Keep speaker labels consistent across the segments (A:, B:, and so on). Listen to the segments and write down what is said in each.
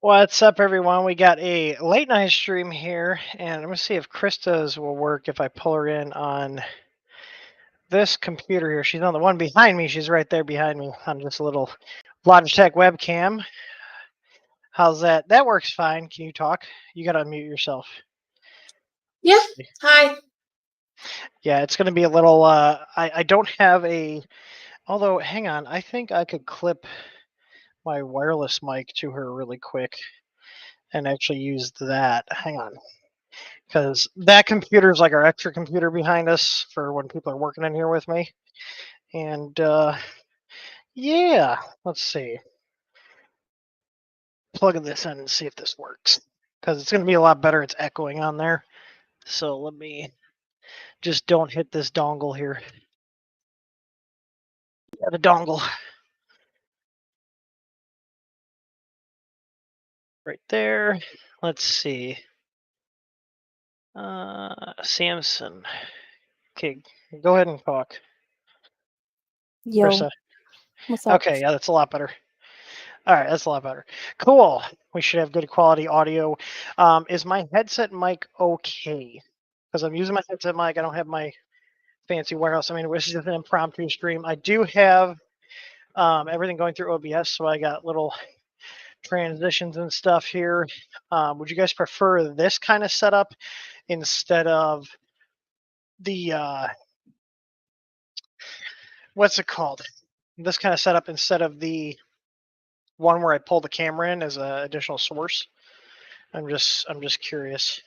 A: What's up, everyone? We got a late night stream here, and I'm going to see if Krista's will work if I pull her in on this computer here. She's on the one behind me. She's right there behind me on this little Logitech webcam. How's that? That works fine. Can you talk? You got to unmute yourself.
B: Yeah. Hi.
A: Yeah, it's going to be a little, I don't have a, although, hang on. I think I could clip my wireless mic to her really quick and actually use that. Hang on. Because that computer is like our extra computer behind us for when people are working in here with me. And yeah, let's see. Plugging this in and see if this works. Because it's going to be a lot better. It's echoing on there. So let me just don't hit this dongle here. Yeah, the dongle. Right there. Let's see. Samson. Okay, go ahead and talk.
C: Yo,
A: Krista.
C: what's up?
A: Okay, yeah, that's a lot better. All right, that's a lot better. Cool. We should have good quality audio. Is my headset mic okay? Because I'm using my headset mic. I don't have my fancy warehouse. I mean, this is just an impromptu stream. I do have everything going through OBS, so I got little transitions and stuff here. Would you guys prefer this kind of setup instead of the what's it called? This kind of setup instead of the one where I pull the camera in as an additional source. I'm just curious.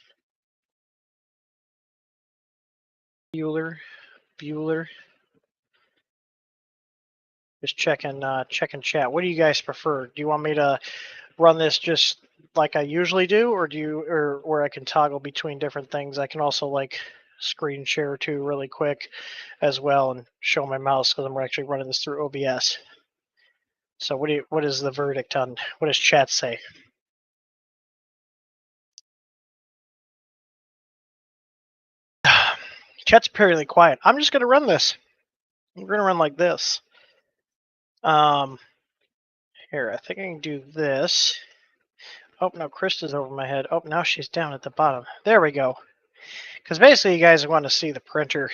A: Bueller. Just checking chat. What do you guys prefer? Do you want me to run this just like I usually do, or or where I can toggle between different things? I can also like screen share too really quick as well and show my mouse because I'm actually running this through OBS. So what is the verdict on what does chat say? Chat's fairly quiet. I'm just gonna run this. We're gonna run like this. Here, I think I can do this. Oh, no, Krista's over my head. Oh, now she's down at the bottom. There we go. Because basically you guys want to see the printer,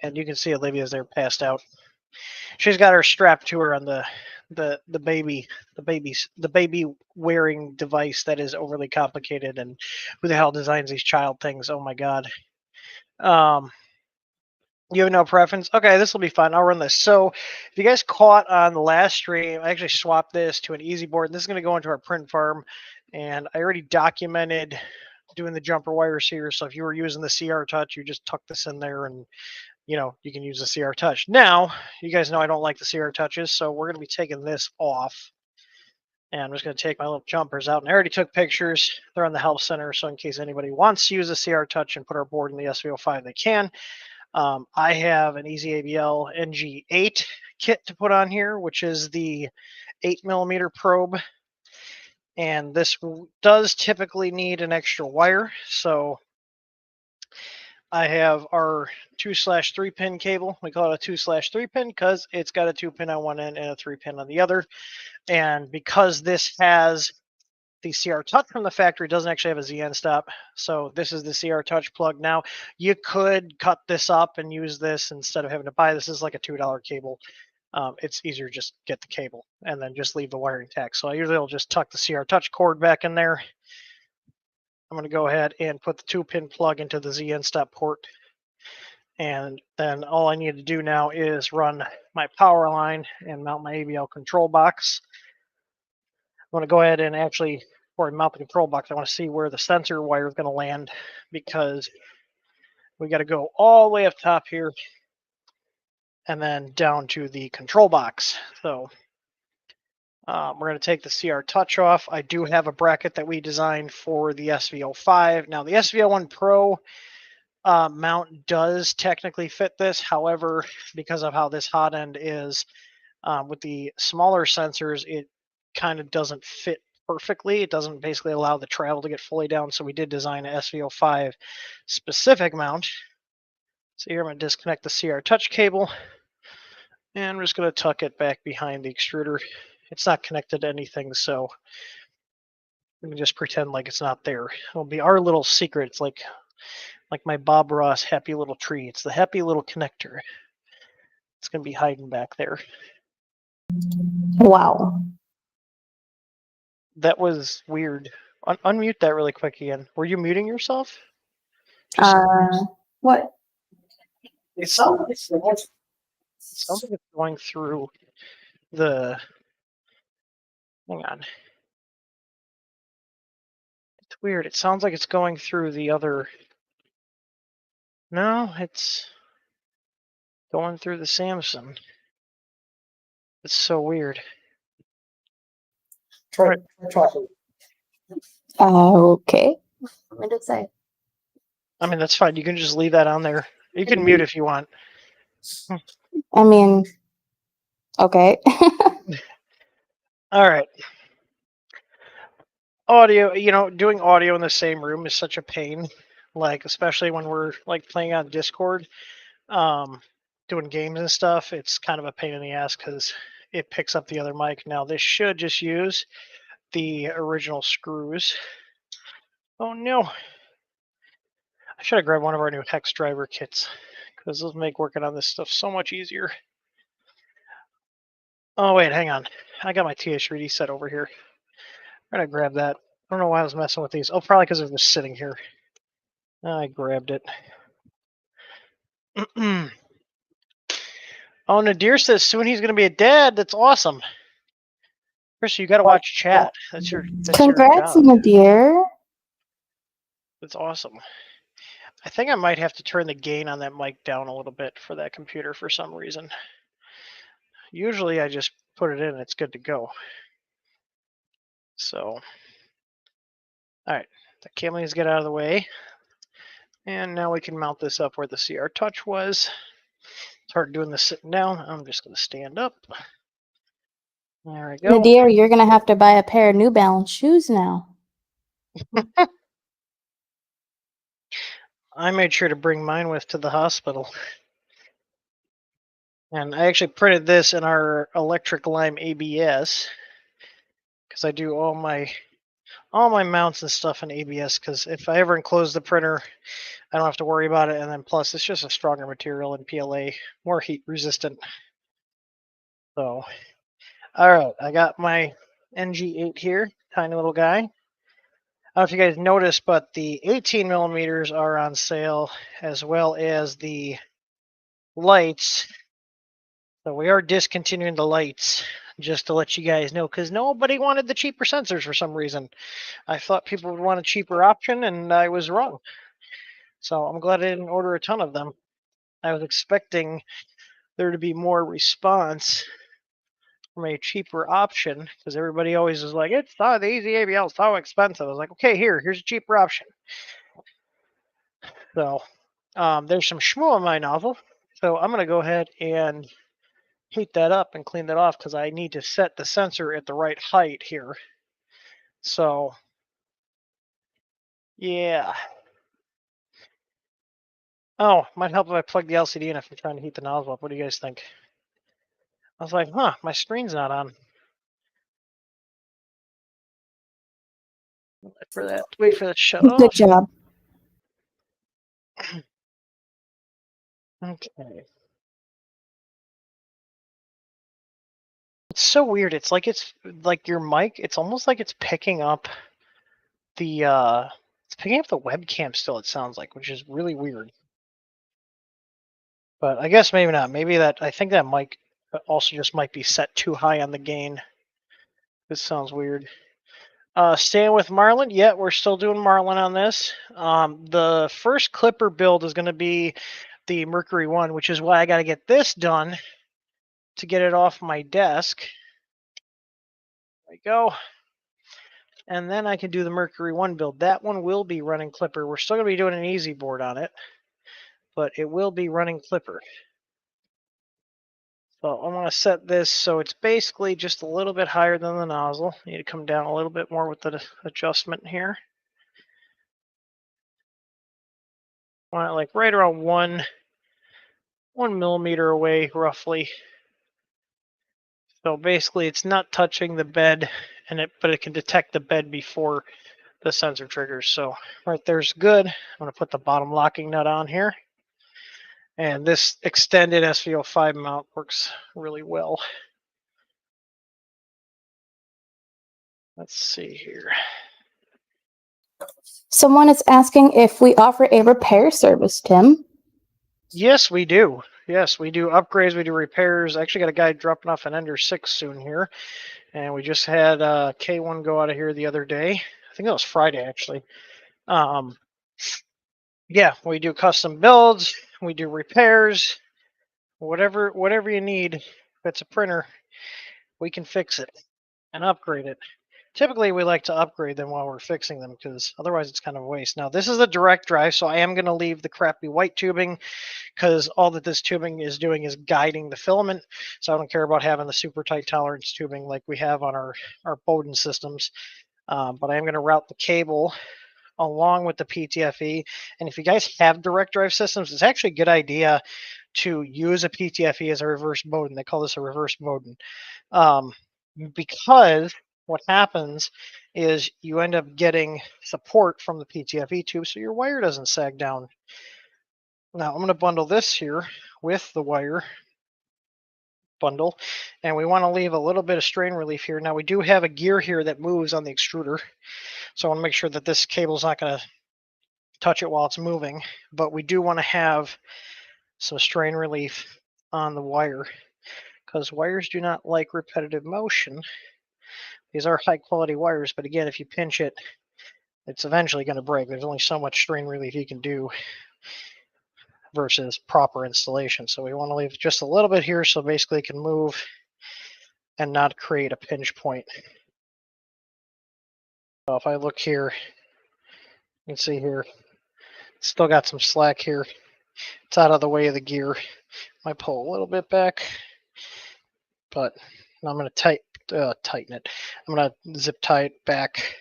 A: and you can see Olivia's there passed out. She's got her strapped to her on the baby wearing device that is overly complicated, and who the hell designs these child things? Oh my god. You have no preference? Okay, this will be fun. I'll run this. So if you guys caught on the last stream, I actually swapped this to an easy board. This is going to go into our print farm, and I already documented doing the jumper wires here. So if you were using the CR Touch, you just tuck this in there and you can use the CR Touch. Now, you guys know I don't like the CR Touches, so we're going to be taking this off. And I'm just going to take my little jumpers out. And I already took pictures. They're on the help center, so in case anybody wants to use a CR Touch and put our board in the SV05, they can. I have an Easy ABL NG8 kit to put on here, which is the 8mm probe. And this does typically need an extra wire. So I have our 2/3 pin cable. We call it a 2/3 pin because it's got a 2-pin on one end and a 3-pin on the other. And because this has the CR Touch from the factory, it doesn't actually have a ZN stop. So this is the CR Touch plug. Now, you could cut this up and use this instead of having to buy this. This is like a $2 cable. It's easier to just get the cable and then just leave the wire intact. So I usually will just tuck the CR Touch cord back in there. I'm going to go ahead and put the 2-pin plug into the ZN stop port. And then all I need to do now is run my power line and mount my ABL control box. I'm going to go ahead and actually, before I mount the control box, I want to see where the sensor wire is going to land, because we got to go all the way up top here and then down to the control box. So we're going to take the CR Touch off. I do have a bracket that we designed for the SV05. Now, the SV01 Pro mount does technically fit this. However, because of how this hot end is, with the smaller sensors, it kind of doesn't fit perfectly. It doesn't basically allow the travel to get fully down. So we did design an SV05 specific mount. So here I'm going to disconnect the CR Touch cable. And I'm just going to tuck it back behind the extruder. It's not connected to anything, so let me just pretend like it's not there. It'll be our little secret. It's like my Bob Ross happy little tree. It's the happy little connector. It's going to be hiding back there.
C: Wow.
A: That was weird. Unmute that really quick again. Were you muting yourself? Just,
C: What?
A: it sounds like it's going through the... Hang on. It's weird. It sounds like it's going through the other... No, it's going through the Samsung. It's so weird.
B: Try.
C: Okay. What did it say?
A: I mean, that's fine. You can just leave that on there. You can mute if you want.
C: I mean, okay.
A: All right. Audio, doing audio in the same room is such a pain. Like, especially when we're like playing on Discord, doing games and stuff, it's kind of a pain in the ass because it picks up the other mic. Now, this should just use the original screws. Oh no. I should have grabbed one of our new hex driver kits, because those make working on this stuff so much easier. Oh wait, hang on. I got my TH3D set over here. I'm gonna grab that. I don't know why I was messing with these. Oh, probably because it was sitting here. I grabbed it. Oh, Nadir says soon he's gonna be a dad. That's awesome. Chris, you gotta watch chat. That's your
C: Congrats,
A: job.
C: Nadir.
A: That's awesome. I think I might have to turn the gain on that mic down a little bit for that computer for some reason. Usually I just put it in and it's good to go. So, all right, the camellias get out of the way. And now we can mount this up where the CR Touch was. It's hard doing this sitting down. I'm just going to stand up. There we go.
C: Nadir, you're going to have to buy a pair of New Balance shoes now.
A: I made sure to bring mine with to the hospital. And I actually printed this in our electric lime ABS, because I do all my mounts and stuff in ABS, because if I ever enclose the printer, I don't have to worry about it. And then plus, it's just a stronger material in PLA, more heat resistant. So, all right, I got my NG8 here, tiny little guy. I don't know if you guys noticed, but the 18mm are on sale, as well as the lights. So we are discontinuing the lights, just to let you guys know, because nobody wanted the cheaper sensors for some reason. I thought people would want a cheaper option, and I was wrong. So I'm glad I didn't order a ton of them. I was expecting there to be more response from a cheaper option because everybody always is like, it's the easy ABL is so expensive. I was like, okay, here's a cheaper option. So there's some schmoo on my nozzle. So I'm going to go ahead and heat that up and clean that off because I need to set the sensor at the right height here. So, yeah. Oh, might help if I plug the LCD in if I'm trying to heat the nozzle up. What do you guys think? I was like, huh, my screen's not on. Wait for that to shut
C: Good
A: off.
C: job.
A: Okay. It's so weird. It's like your mic, it's almost like it's picking up the webcam still, it sounds like, which is really weird. But I guess maybe not. I think that mic also just might be set too high on the gain. This sounds weird. Staying with Marlin, yeah, we're still doing Marlin on this. The first clipper build is going to be the Mercury 1, which is why I got to get this done to get it off my desk. There we go. And then I can do the Mercury 1 build. That one will be running clipper. We're still going to be doing an easy board on it, but it will be running clipper. So I'm going to set this so it's basically just a little bit higher than the nozzle. Need to come down a little bit more with the adjustment here. Want it like right around 1 millimeter away, roughly. So basically, it's not touching the bed, but it can detect the bed before the sensor triggers. So right there's good. I'm going to put the bottom locking nut on here. And this extended SVO5 mount works really well. Let's see here.
C: Someone is asking if we offer a repair service, Tim.
A: Yes, we do. Yes, we do upgrades. We do repairs. I actually got a guy dropping off an Ender 6 soon here. And we just had K1 go out of here the other day. I think that was Friday, actually. Yeah, we do custom builds. We do repairs. Whatever you need. If it's a printer, we can fix it and upgrade it. Typically, we like to upgrade them while we're fixing them because otherwise it's kind of a waste. Now, this is a direct drive, so I am going to leave the crappy white tubing because all that this tubing is doing is guiding the filament. So I don't care about having the super tight tolerance tubing like we have on our Bowden systems. But I am going to route the cable along with the PTFE. And if you guys have direct drive systems, it's actually a good idea to use a PTFE as a reverse Bowden. They call this a reverse Bowden. Because what happens is you end up getting support from the PTFE tube so your wire doesn't sag down. Now I'm going to bundle this here with the wire bundle, and we want to leave a little bit of strain relief here. Now we do have a gear here that moves on the extruder, so I want to make sure that this cable is not going to touch it while it's moving, but we do want to have some strain relief on the wire because wires do not like repetitive motion. These are high quality wires, but again, if you pinch it, it's eventually going to break. There's only so much strain relief you can do versus proper installation. So we want to leave just a little bit here so basically it can move and not create a pinch point. So if I look here, you can see here, still got some slack here. It's out of the way of the gear. Might pull a little bit back, but I'm going to tighten it. I'm going to zip tie it back.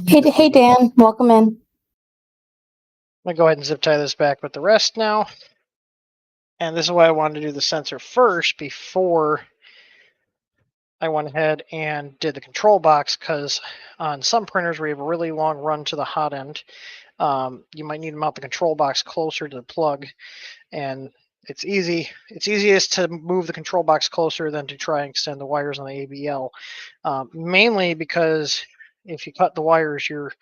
C: Hey, Dan, welcome in.
A: I'm going to go ahead and zip tie this back with the rest now. And this is why I wanted to do the sensor first before I went ahead and did the control box, because on some printers where you have a really long run to the hot end, you might need to mount the control box closer to the plug. And it's easiest to move the control box closer than to try and extend the wires on the ABL. Mainly because if you cut the wires, you're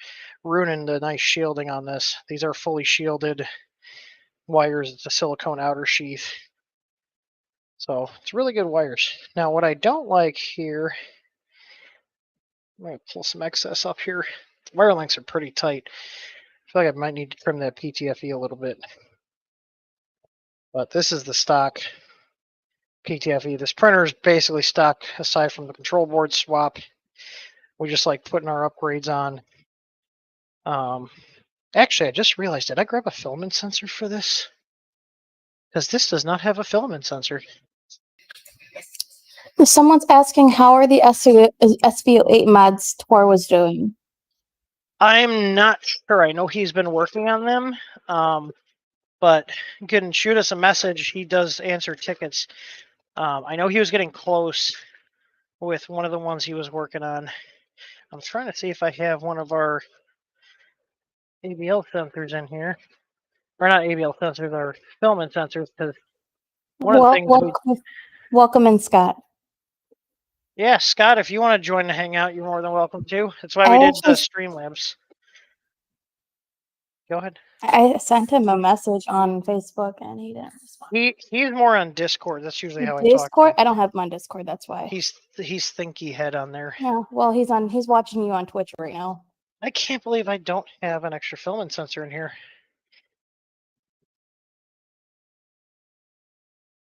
A: ruining the nice shielding on this. These are fully shielded wires. It's a silicone outer sheath. So it's really good wires. Now what I don't like here, I'm going to pull some excess up here. The wire lengths are pretty tight. I feel like I might need to trim that PTFE a little bit. But this is the stock PTFE. This printer is basically stock aside from the control board swap. We just like putting our upgrades on. Actually, I just realized, did I grab a filament sensor for this? Because this does not have a filament sensor.
C: Someone's asking how are the SVO8 mods Tor was doing.
A: I'm not sure. I know he's been working on them, but you can shoot us a message. He does answer tickets. I know he was getting close with one of the ones he was working on. I'm trying to see if I have one of our ABL sensors in here. Or not ABL sensors, our filament sensors, because one of the things
C: welcome in, Scott.
A: Yeah, Scott, if you want to join the Hangout, you're more than welcome to. That's why we did the Streamlabs. Go ahead.
C: I sent him a message on Facebook and he didn't respond.
A: He's more on Discord. That's usually how I talk.
C: Discord? I don't have him on Discord. That's why.
A: He's thinky head on there.
C: Yeah. Well, he's watching you on Twitch right now.
A: I can't believe I don't have an extra filament sensor in here.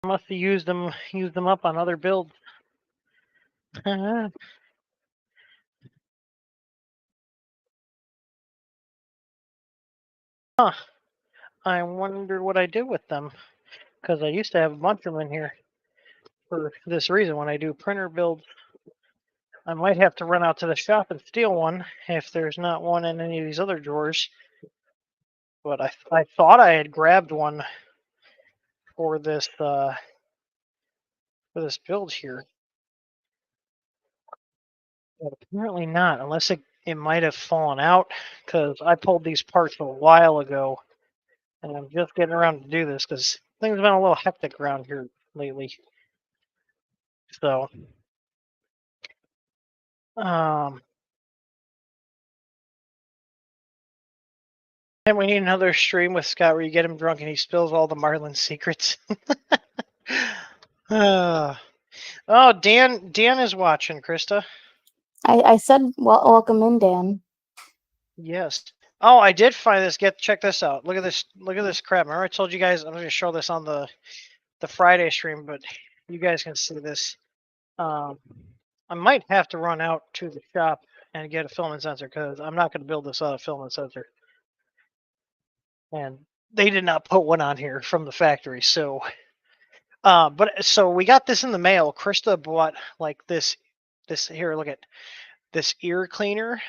A: I must have used them up on other builds. Huh. I wonder what I did with them, because I used to have a bunch of them in here for this reason. When I do printer builds, I might have to run out to the shop and steal one if there's not one in any of these other drawers. But I thought I had grabbed one for this build here, but apparently not. Unless it might have fallen out, because I pulled these parts a while ago, and I'm just getting around to do this because things have been a little hectic around here lately. So, and we need another stream with Scott where you get him drunk and he spills all the Marlin secrets. Oh, Dan is watching, Krista.
C: I said, well, welcome in, Dan.
A: Yes. Oh, I did find this. Check this out. Look at this. Look at this crap. Remember I told you guys I'm going to show this on the Friday stream, but you guys can see this. I might have to run out to the shop and get a filament sensor because I'm not going to build this out of filament sensor. And they did not put one on here from the factory, so. But so we got this in the mail. Krista bought like this here. Look at this ear cleaner.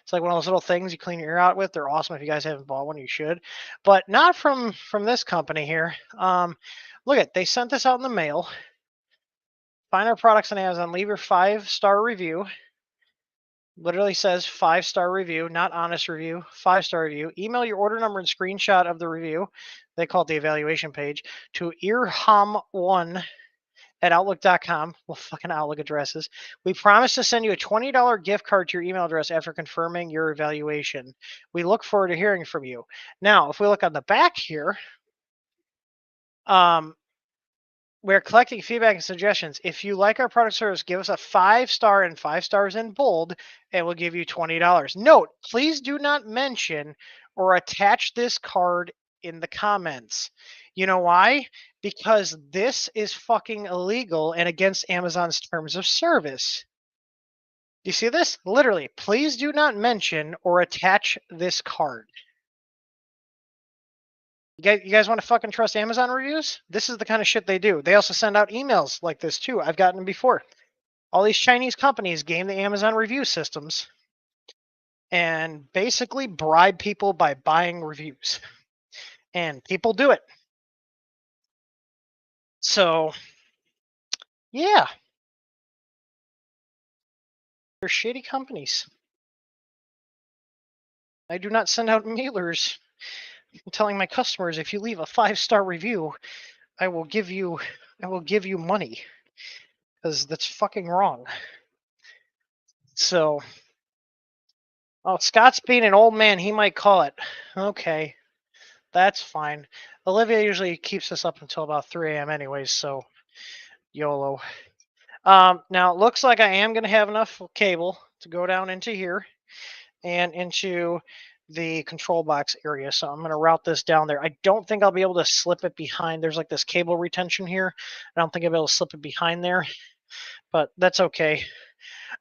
A: It's like one of those little things you clean your ear out with. They're awesome. If you guys haven't bought one, you should. But not from this company here. Look at, they sent this out in the mail. Find our products on Amazon. Leave your 5-star review. Literally says 5-star review, not honest review. 5-star review. Email your order number and screenshot of the review. They call it the evaluation page to earhom1@outlook.com. Well, fucking Outlook addresses. We promise to send you a $20 gift card to your email address after confirming your evaluation. We look forward to hearing from you. Now, if we look on the back here, we're collecting feedback and suggestions. If you like our product service, give us a 5-star and 5 stars in bold, and we'll give you $20. Note, please do not mention or attach this card in the comments. You know why? Because this is fucking illegal and against Amazon's terms of service. You see this? Literally, please do not mention or attach this card. You guys want to fucking trust Amazon reviews? This is the kind of shit they do. They also send out emails like this too. I've gotten them before. All these Chinese companies game the Amazon review systems and basically bribe people by buying reviews. And people do it. So, yeah. They're shitty companies. I do not send out mailers telling my customers, if you leave a 5-star review, I will give you money, because that's fucking wrong. So, oh, Scott's being an old man. He might call it. Okay, that's fine. Olivia usually keeps us up until about 3 a.m. anyways, so YOLO. Now it looks like I am going to have enough cable to go down into here and into the control box area. So I'm going to route this down there. I don't think I'll be able to slip it behind. There's like this cable retention here. I don't think I'll be able to slip it behind there, but that's okay.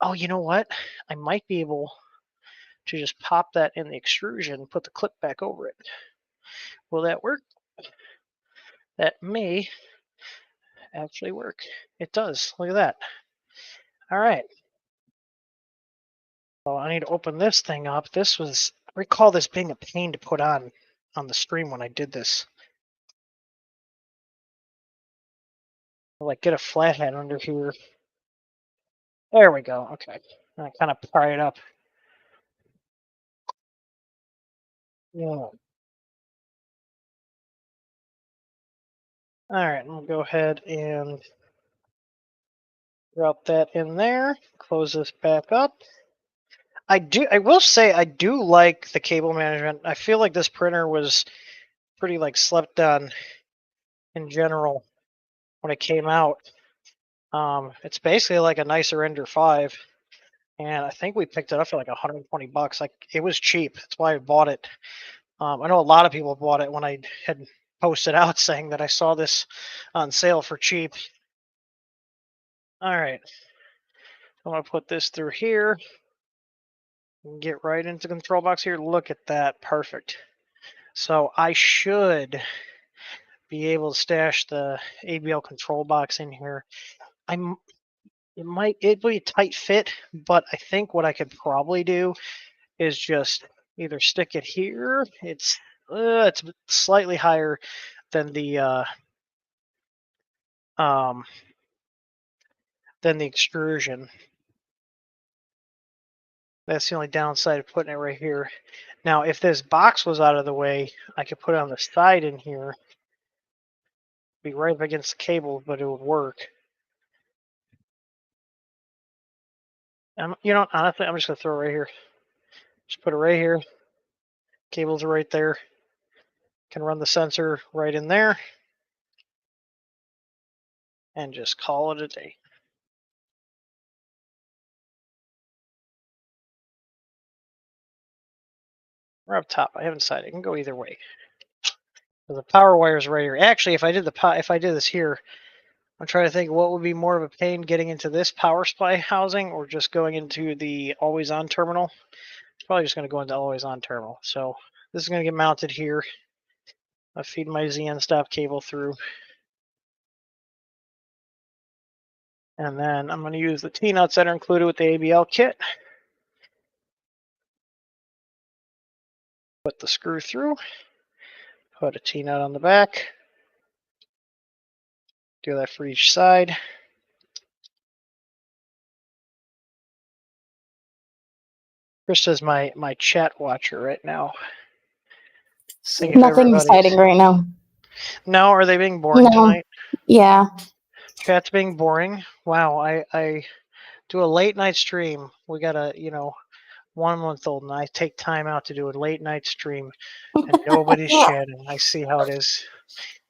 A: Oh, you know what? I might be able to just pop that in the extrusion and put the clip back over it. Will that work? That may actually work. It does. Look at that. All right. So I need to open this thing up. This was, I recall this being a pain to put on the stream when I did this. Like get a flathead under here. There we go. Okay. And I kind of pry it up. Yeah. All right. I'm gonna go ahead and route that in there. Close this back up. I will say I do like the cable management. I feel like this printer was pretty like slept on in general when it came out. It's basically like a nicer Ender 5, and I think we picked it up for like 120 bucks. Like it was cheap. That's why I bought it. I know a lot of people bought it when I had posted out saying that I saw this on sale for cheap. All right, I'm gonna put this through here. Get right into the control box here. Look at that, perfect. So I should be able to stash the ABL control box in here. It'd be a tight fit, but I think what I could probably do is just either stick it here. It's slightly higher than the extrusion. That's the only downside of putting it right here. Now, if this box was out of the way, I could put it on the side in here. Be right up against the cable, but it would work. You know, honestly, I'm just gonna throw it right here. Just put it right here. Cables are right there. Can run the sensor right in there. And just call it a day. Or up top. I haven't decided. It can go either way. So the power wire is right here. Actually, if I did this here, I'm trying to think what would be more of a pain, getting into this power supply housing or just going into the always on terminal. It's probably just going to go into always on terminal. So this is going to get mounted here. I feed my ZN stop cable through. And then I'm going to use the T-nuts that are included with the ABL kit. Put the screw through. Put a T-nut on the back. Do that for each side. Krista's my chat watcher right now.
C: Nothing exciting right now.
A: No, are they being boring tonight?
C: Yeah.
A: Chat's being boring. Wow, I do a late night stream. We got a 1-month-old, and I take time out to do a late night stream, and nobody's chatting. I see how it is.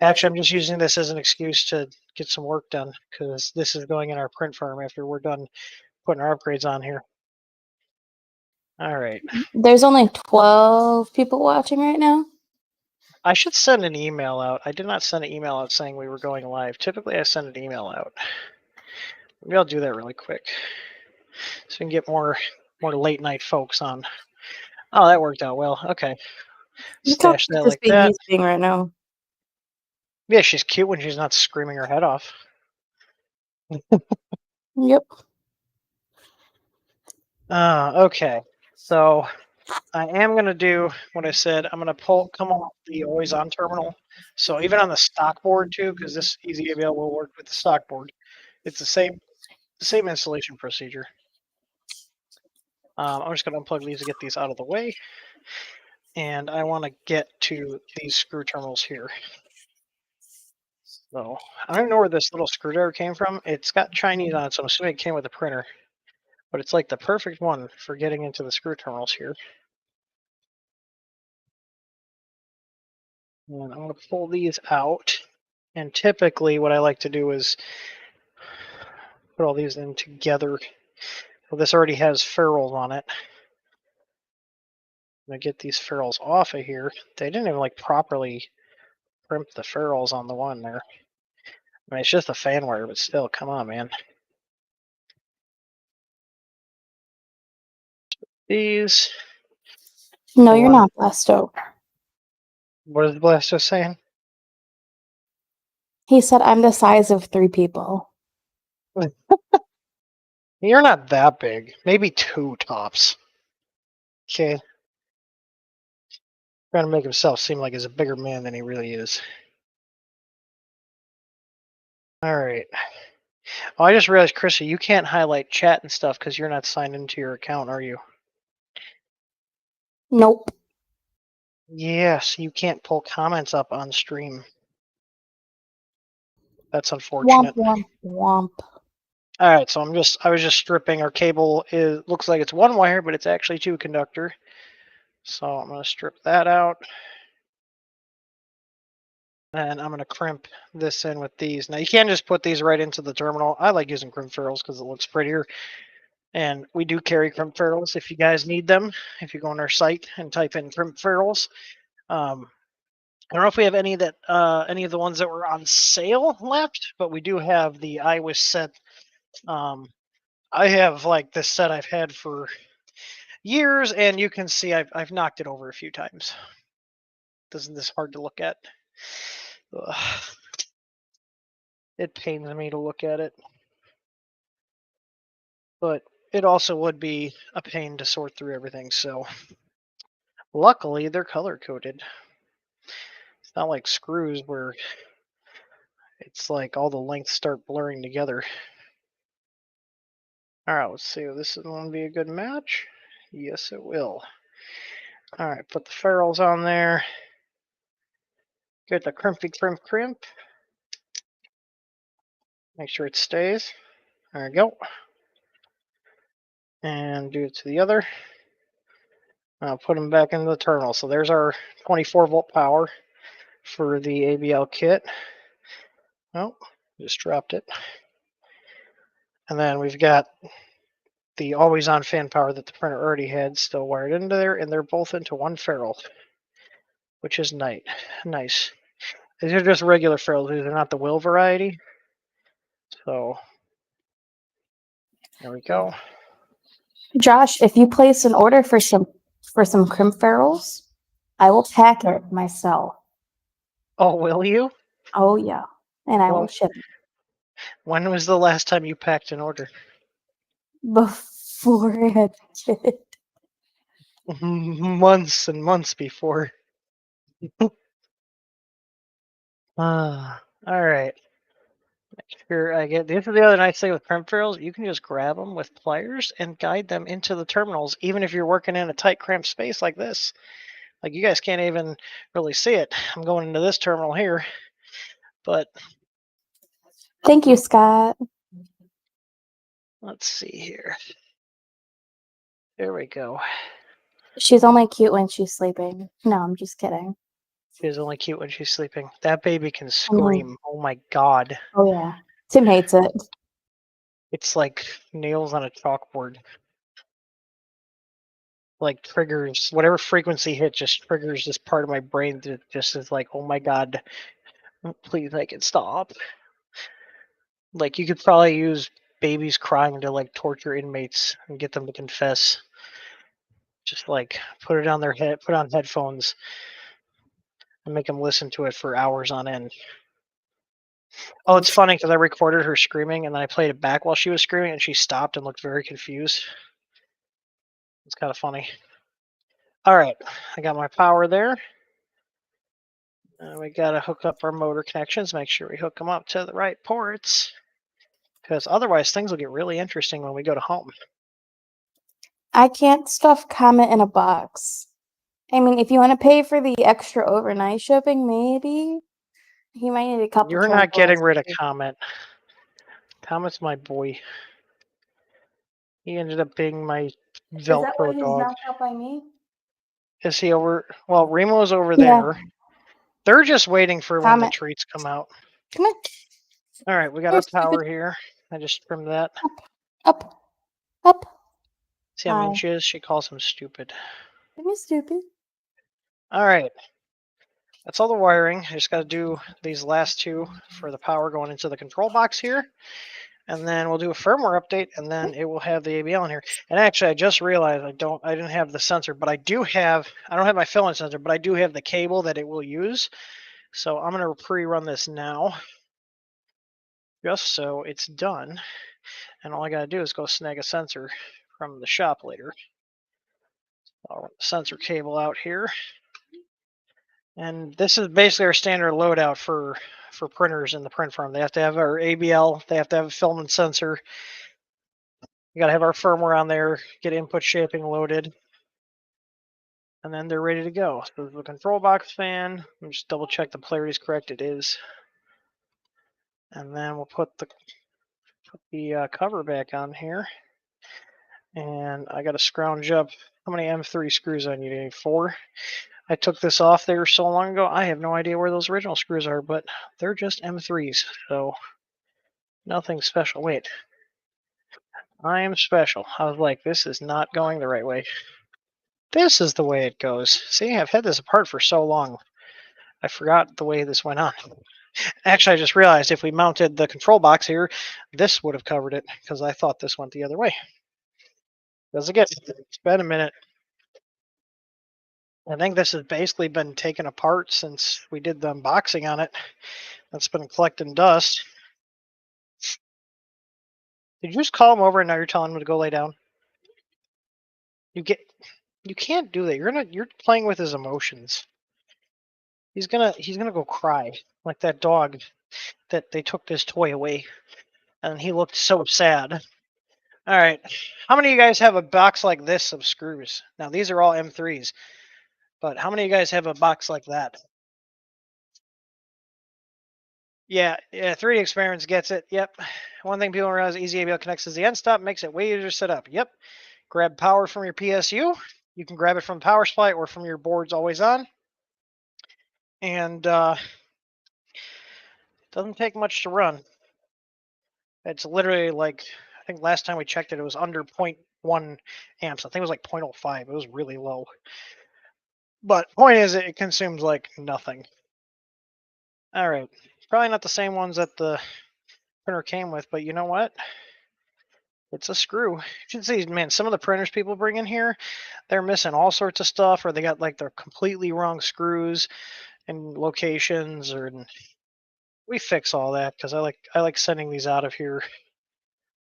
A: Actually, I'm just using this as an excuse to get some work done because this is going in our print firm after we're done putting our upgrades on here. All right.
C: There's only 12 people watching right now.
A: I should send an email out. I did not send an email out saying we were going live. Typically, I send an email out. Maybe I'll do that really quick so we can get more late night folks on. Oh, that worked out well. Okay. Stash that like that.
C: He's being right now.
A: Yeah, she's cute when she's not screaming her head off.
C: Yep.
A: Okay. So I am going to do what I said. I'm going to come off the always on terminal. So even on the stock board too, because this Easy ABL will work with the stock board. It's the same installation procedure. I'm just going to unplug these to get these out of the way. And I want to get to these screw terminals here. So I don't know where this little screwdriver came from. It's got Chinese on it, so I'm assuming it came with a printer. But it's like the perfect one for getting into the screw terminals here. And I'm going to pull these out. And typically what I like to do is put all these in together. Well, this already has ferrules on it. gonna get these ferrules off of here. They didn't even like properly crimp the ferrules on the one there. I mean, it's just a fan wire, but still, come on, man. These.
C: No, you're
A: One-
C: not, Blasto.
A: What is Blasto saying?
C: He said I'm the size of 3 people.
A: You're not that big. Maybe 2 tops. Okay. Trying to make himself seem like he's a bigger man than he really is. Alright. Oh, I just realized, Chrissy, you can't highlight chat and stuff because you're not signed into your account, are you?
C: Nope.
A: Yes, you can't pull comments up on stream. That's unfortunate.
C: Womp, womp, womp.
A: Alright, so I was just stripping our cable. It looks like it's 1 wire, but it's actually 2 conductor. So I'm gonna strip that out. And I'm gonna crimp this in with these. Now you can't just put these right into the terminal. I like using crimp ferrules because it looks prettier. And we do carry crimp ferrules if you guys need them. If you go on our site and type in crimp ferrules. I don't know if we have any that any of the ones that were on sale left, but we do have the iWish set. I have like this set I've had for years, and you can see I've knocked it over a few times. Isn't this hard to look at? Ugh. It pains me to look at it, but it also would be a pain to sort through everything. So luckily they're color coded. It's not like screws where it's like all the lengths start blurring together. All right, let's see. This is going to be a good match. Yes, it will. All right, put the ferrules on there. Get the crimpy crimp. Make sure it stays. There we go. And do it to the other. I'll put them back into the terminal. So there's our 24 volt power for the ABL kit. Oh, just dropped it. And then we've got the always on fan power that the printer already had still wired into there, and they're both into 1 ferrule, which is nice. These are just regular ferrules. These are not the Will variety. So there we go.
C: Josh, if you place an order for some crimp ferrules, I will pack it myself.
A: Oh, will you?
C: Oh yeah, and I will
A: Well,
C: ship it
A: when was the last time you packed an order?
C: before I had the kid.
A: Months and months before. All right. Make sure I get. This is the other nice thing with crimp ferrules. You can just grab them with pliers and guide them into the terminals, even if you're working in a tight, cramped space like this. Like you guys can't even really see it. I'm going into this terminal here, but
C: Thank you, Scott.
A: let's see here. There we go.
C: She's only cute when she's sleeping. No, I'm just kidding.
A: She's only cute when she's sleeping. That baby can scream. Oh my god.
C: Oh yeah, Tim hates it.
A: It's like nails on a chalkboard. Like triggers whatever frequency hit just triggers this part of my brain that just is like, oh my god, please make it stop. Like you could probably use babies crying to like torture inmates and get them to confess. Just like put it on their head, put on headphones, and make them listen to it for hours on end. Oh, it's funny because I recorded her screaming and then I played it back while she was screaming and she stopped and looked very confused. It's kind of funny. All right, I got my power there. We got to hook up our motor connections, make sure we hook them up to the right ports, because otherwise things will get really interesting when we go to home.
C: I can't stuff comment in a box. I mean, if you want to pay for the extra overnight shipping, maybe he might need a couple.
A: You're not getting rid of Comet. Comet's my boy. He ended up being my Velcro dog.
C: Out by me?
A: Is he over? Well, Remo's over
C: Yeah.
A: there. They're just waiting for when the
C: Comet.
A: treats come out.
C: Come on.
A: All right, we got
C: Here,
A: our power here. I just trimmed that.
C: Up.
A: See how mean she is? She calls him stupid.
C: You're stupid.
A: All right. That's all the wiring. I just got to do these last two for the power going into the control box here. And then we'll do a firmware update, and then it will have the ABL in here. And actually, I just realized I didn't have the sensor, but I don't have my filament sensor, but I do have the cable that it will use. So I'm going to pre-run this now, just so it's done. And all I got to do is go snag a sensor from the shop later. I'll run the sensor cable out here. And this is basically our standard loadout for printers in the print farm. They have to have our ABL, they have to have a filament sensor. We got to have our firmware on there, get input shaping loaded, and then they're ready to go. So the control box fan, let me just double check the polarity is correct. It is. And then we'll put the cover back on here. And I got to scrounge up how many M3 screws I need. I need 4. I took this off there so long ago. I have no idea where those original screws are, but they're just M3s, so nothing special. Wait, I am special. I was like, this is not going the right way. This is the way it goes. See, I've had this apart for so long. I forgot the way this went on. Actually, I just realized if we mounted the control box here, this would have covered it, because I thought this went the other way. Because again, it's been a minute. I think this has basically been taken apart since we did the unboxing on it. That's been collecting dust. Did you just call him over and now you're telling him to go lay down? You can't do that. You're playing with his emotions. He's gonna go cry like that dog that they took this toy away, and he looked so sad. All right, how many of you guys have a box like this of screws? Now these are all M3s, but how many of you guys have a box like that? Yeah, 3D Experiments gets it. Yep. One thing people realize: easy ABL connects as the end stop, makes it way easier to set up. Yep. Grab power from your PSU. You can grab it from the power supply or from your boards always on. And it doesn't take much to run. It's literally like, I think last time we checked it, it was under 0.1 amps. I think it was like 0.05. It was really low. But point is, it consumes like nothing. All right. Probably not the same ones that the printer came with, but you know what? It's a screw. You should see, man, some of the printers people bring in here, they're missing all sorts of stuff, or they got like their completely wrong screws and locations, or we fix all that because I like sending these out of here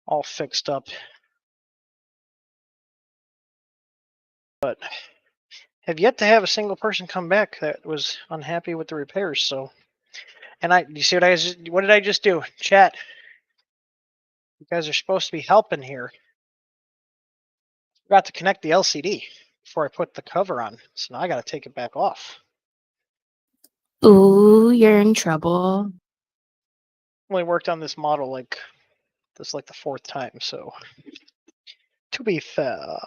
A: all fixed up. But have yet to have a single person come back that was unhappy with the repairs. So, and you see what did I just do? Chat. You guys are supposed to be helping here. Forgot to connect the LCD before I put the cover on, so now I got to take it back off.
C: Ooh, you're in trouble.
A: Only worked on this model like the 4th time, so to be fair.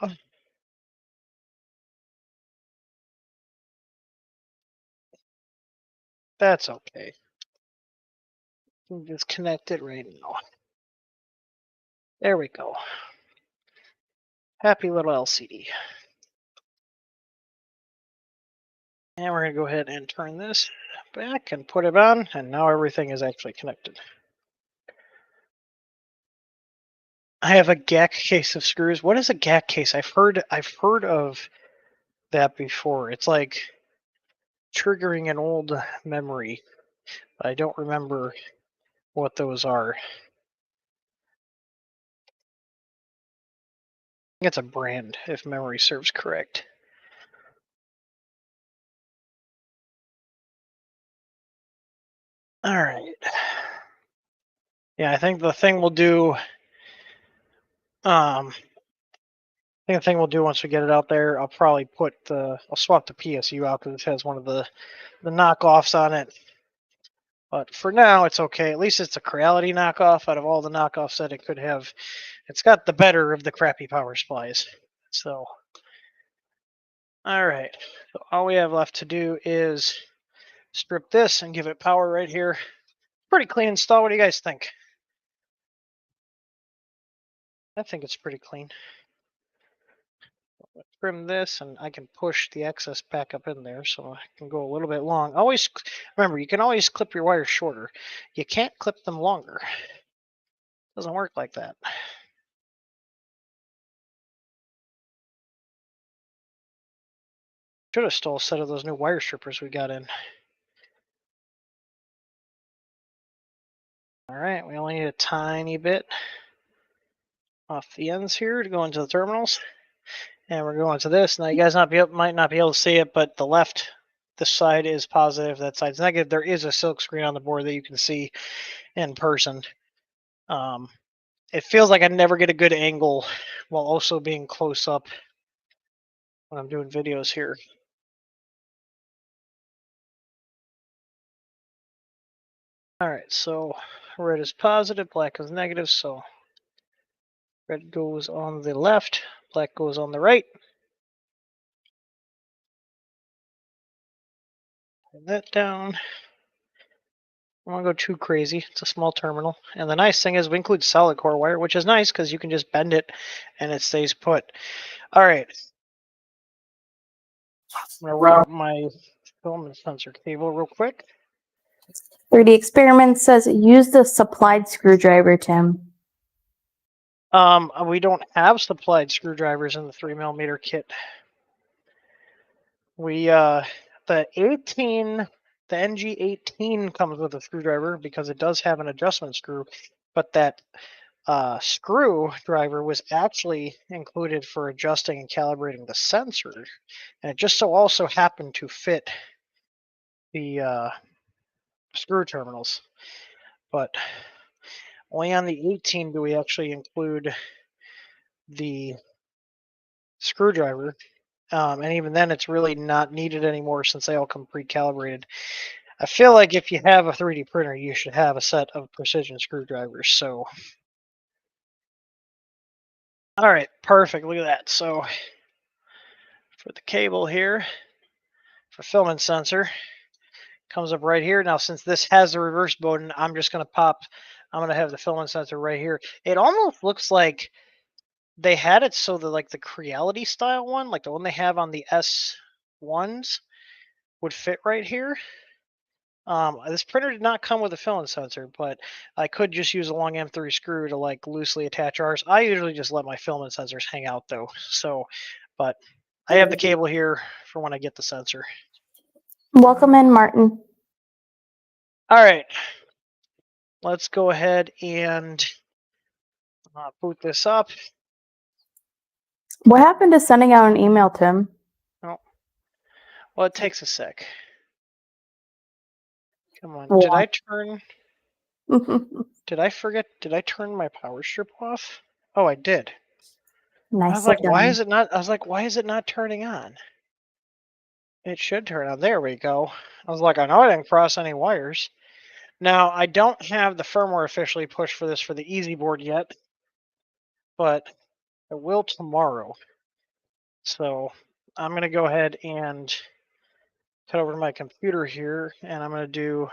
A: That's okay. Just connect it right now. There we go. Happy little LCD. And we're going to go ahead and turn this back and put it on, and now everything is actually connected. I have a GAC case of screws. What is a GAC case? I've heard of that before. It's like triggering an old memory. I don't remember what those are. I think it's a brand, if memory serves correct. All right. Yeah, I think the thing we'll do. I think the thing we'll do once we get it out there, I'll probably I'll swap the PSU out because it has one of the knockoffs on it. But for now, it's okay. At least it's a Creality knockoff out of all the knockoffs that it could have. It's got the better of the crappy power supplies. So, all right. So all we have left to do is strip this and give it power right here. Pretty clean install. What do you guys think? I think it's pretty clean. trim this, and I can push the excess back up in there so I can go a little bit long. Always remember, you can always clip your wires shorter. You can't clip them longer. Doesn't work like that. Should have stole a set of those new wire strippers we got in. All right, we only need a tiny bit off the ends here to go into the terminals. And we're going to this. Now you guys might not be able to see it, but the left, this side is positive, that side's negative. There is a silk screen on the board that you can see in person. It feels like I never get a good angle while also being close up when I'm doing videos here. All right, so red is positive, black is negative, so red goes on the left, black goes on the right. Put that down. I don't want to go too crazy. It's a small terminal. And the nice thing is we include solid core wire, which is nice because you can just bend it and it stays put. All right. I'm going to route my filament sensor cable real quick.
C: 3D Experiment says use the supplied screwdriver, Tim.
A: We don't have supplied screwdrivers in the 3mm kit. We the 18, the NG18 comes with a screwdriver because it does have an adjustment screw, but that screwdriver was actually included for adjusting and calibrating the sensor, and it just so also happened to fit the screw terminals. But only on the 18 do we actually include the screwdriver. And even then, it's really not needed anymore since they all come pre-calibrated. I feel like if you have a 3D printer, you should have a set of precision screwdrivers. So, all right, perfect. Look at that. So, for the cable here, for filament sensor, comes up right here. Now, since this has the reverse button, I'm just going to have the filament sensor right here. It almost looks like they had it so that like the Creality style one, like the one they have on the S1s, would fit right here. This printer did not come with a filament sensor, but I could just use a long M3 screw to like loosely attach ours. I usually just let my filament sensors hang out though. So, but I have the cable here for when I get the sensor.
C: Welcome in, Martin.
A: All right, let's go ahead and boot this up.
C: What happened to sending out an email, Tim?
A: Oh, well, it takes a sec. Come on,
C: Wow.
A: did I forget? Did I turn my power strip off? Oh, I did.
C: Nice.
A: I was like, why is it not turning on? It should turn on. There we go. I was like, I know I didn't cross any wires. Now, I don't have the firmware officially pushed for this for the easy board yet, but I will tomorrow. So I'm going to go ahead and cut over to my computer here, and I'm going to do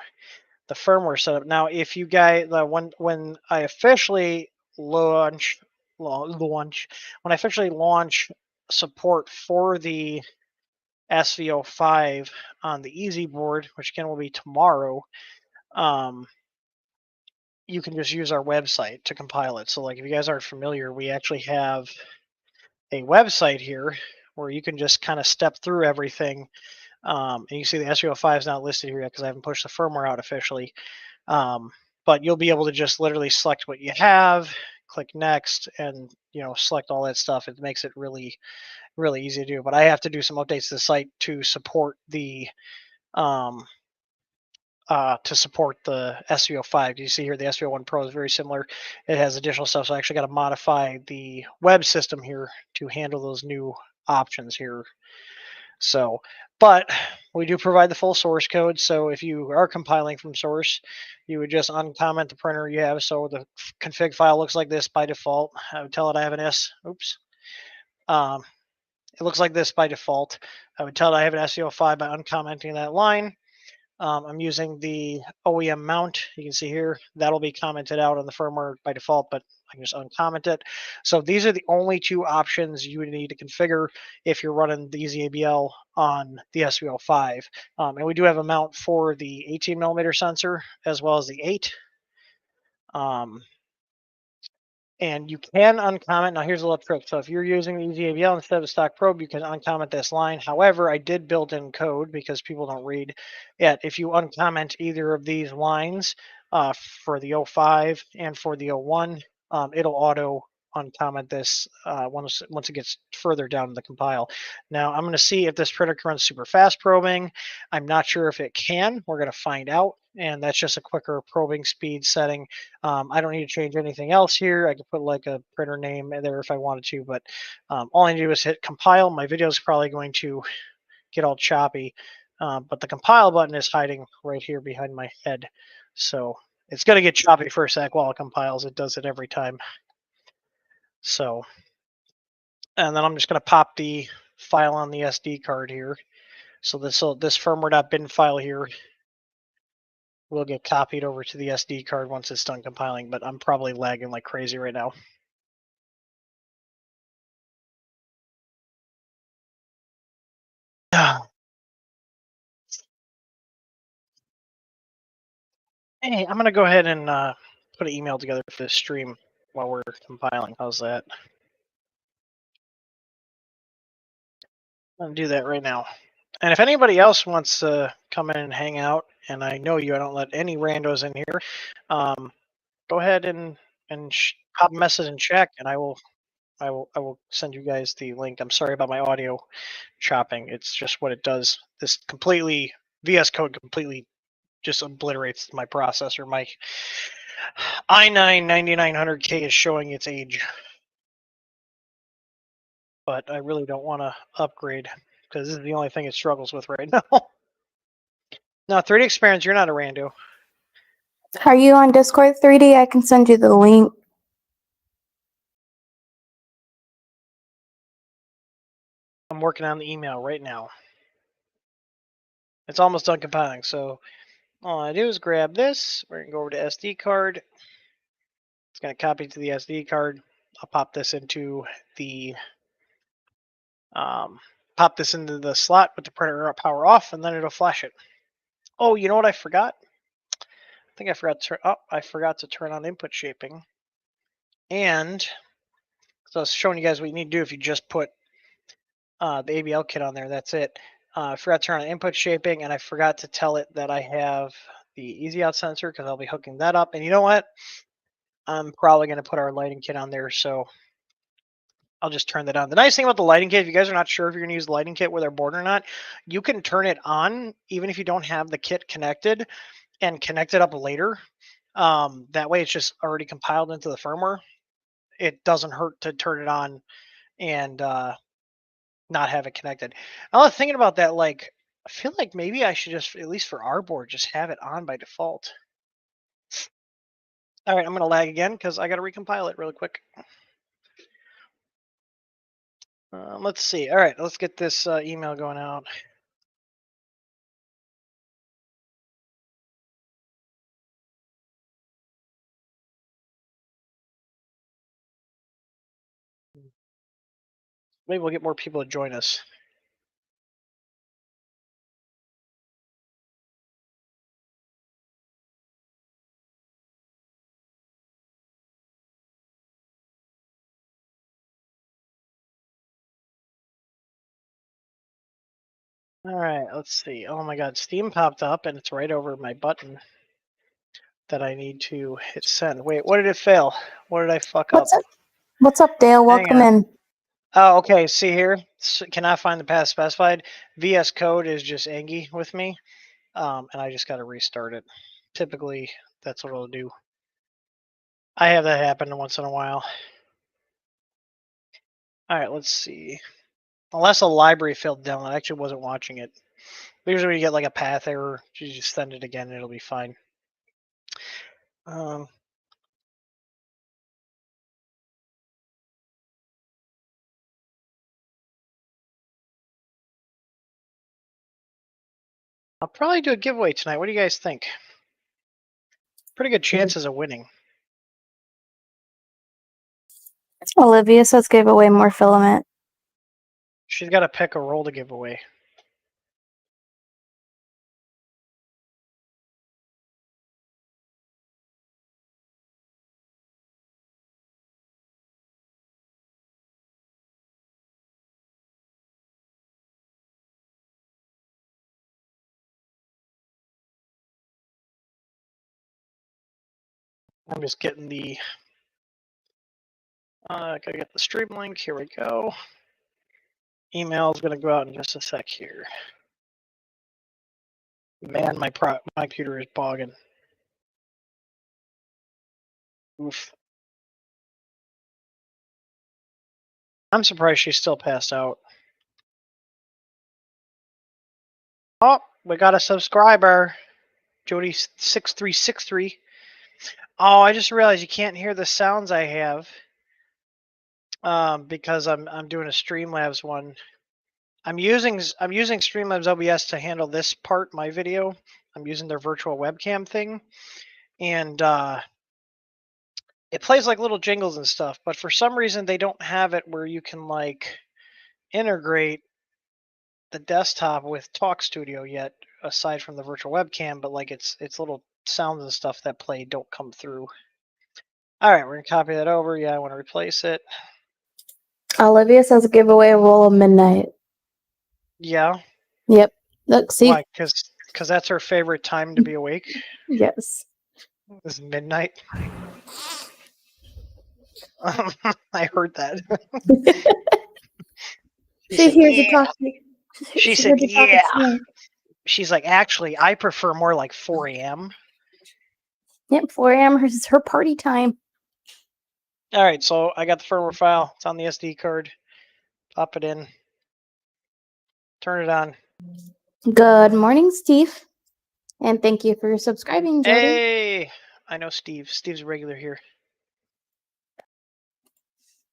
A: the firmware setup. Now, if you guys, when I officially launch support for the SVO5 on the easy board, which again will be tomorrow, you can just use our website to compile it. So like if you guys aren't familiar, we actually have a website here where you can just kind of step through everything. And you see the SVO5 is not listed here yet because I haven't pushed the firmware out officially. But you'll be able to just literally select what you have, click next, and select all that stuff. It makes it really, really easy to do. But I have to do some updates to the site to support the SVO5. You see here the SVO1 Pro is very similar. It has additional stuff, so I actually got to modify the web system here to handle those new options here. So, but we do provide the full source code. So if you are compiling from source, you would just uncomment the printer you have. So the config file looks like this by default. I would tell it I have an it looks like this by default. I would tell it I have an SVO5 by uncommenting that line. I'm using the OEM mount. You can see here that'll be commented out on the firmware by default, but I can just uncomment it. So these are the only two options you would need to configure if you're running the EasyABL on the SVO5. And we do have a mount for the 18 millimeter sensor as well as the 8. And you can uncomment. Now, here's a little trick. So if you're using the EasyABL instead of a stock probe, you can uncomment this line. However, I did build in code because people don't read it. If you uncomment either of these lines for the 05 and for the 01, it'll auto uncomment this once it gets further down the compile. Now, I'm going to see if this printer can run super fast probing. I'm not sure if it can. We're going to find out. And that's just a quicker probing speed setting. I don't need to change anything else here. I could put like a printer name there if I wanted to, but all I need to do is hit compile. My video is probably going to get all choppy, but the compile button is hiding right here behind my head. So it's going to get choppy for a sec while it compiles. It does it every time. So, and then I'm just going to pop the file on the SD card here. So this firmware.bin file here will get copied over to the SD card once it's done compiling, but I'm probably lagging like crazy right now. Hey, I'm gonna go ahead and put an email together for this stream while we're compiling. How's that? I'm gonna do that right now. And if anybody else wants to come in and hang out, and I know you, I don't let any randos in here. Go ahead and pop a message and check, and I will send you guys the link. I'm sorry about my audio chopping. It's just what it does. This completely VS Code completely just obliterates my processor. My i9 9900K is showing its age, but I really don't want to upgrade because this is the only thing it struggles with right now. Now, 3D Experience, you're not a rando.
C: Are you on Discord 3D? I can send you the link.
A: I'm working on the email right now. It's almost done compiling, so all I do is grab this. We're gonna go over to SD card. It's gonna copy to the SD card. I'll pop this into the slot with the printer power off, and then it'll flash it. Oh, you know what I forgot? I think I forgot to turn on input shaping. And so I was showing you guys what you need to do if you just put the ABL kit on there. That's it. I forgot to turn on input shaping, and I forgot to tell it that I have the easy out sensor because I'll be hooking that up. And you know what? I'm probably going to put our lighting kit on there, so I'll just turn that on. The nice thing about the lighting kit, if you guys are not sure if you're going to use the lighting kit with our board or not, you can turn it on even if you don't have the kit connected and connect it up later. That way it's just already compiled into the firmware. It doesn't hurt to turn it on and not have it connected. I was thinking about that, like, I feel like maybe I should just, at least for our board, just have it on by default. All right, I'm going to lag again because I got to recompile it really quick. Let's see. All right, let's get this email going out. Maybe we'll get more people to join us. All right, let's see. Oh my God, Steam popped up and it's right over my button that I need to hit send. Wait, what did it fail? What did I fuck up?
C: What's up, Dale?
A: Hang
C: Welcome
A: on.
C: in.
A: Oh, okay. See here, cannot find the path specified. VS Code is just Angie with me, and I just got to restart it. Typically, that's what it'll do. I have that happen once in a while. All right, let's see. Unless a library failed down, I actually wasn't watching it. Usually, when you get like a path error, you just send it again, and it'll be fine. I'll probably do a giveaway tonight. What do you guys think? Pretty good chances of winning.
C: Olivia says give away more filament.
A: She's got to pick a roll to give away. I'm just getting the. Gotta get the stream link. Here we go. Email is gonna go out in just a sec here. Man, my computer is bogging. Oof. I'm surprised she's still passed out. Oh, we got a subscriber. Jody6363. Oh, I just realized you can't hear the sounds I have. Because I'm doing a Streamlabs one. I'm using Streamlabs OBS to handle this part, my video. I'm using their virtual webcam thing, and it plays like little jingles and stuff. But for some reason, they don't have it where you can like integrate the desktop with Talk Studio yet, aside from the virtual webcam. But like it's little sounds and stuff that play don't come through. All right, we're gonna copy that over. Yeah, I want to replace it.
C: Olivia says give away a roll of midnight.
A: Yeah.
C: Yep. Look, see.
A: Why? Because that's her favorite time to be awake.
C: Yes.
A: Is midnight. I heard that.
C: She hears you talking.
A: She said, yeah. She's like, actually, I prefer more like 4 a.m.
C: Yep, 4 a.m. is her party time.
A: All right, so I got the firmware file. It's on the SD card. Pop it in. Turn it on.
C: Good morning, Steve. And thank you for subscribing, Jody.
A: Hey, I know Steve. Steve's a regular here.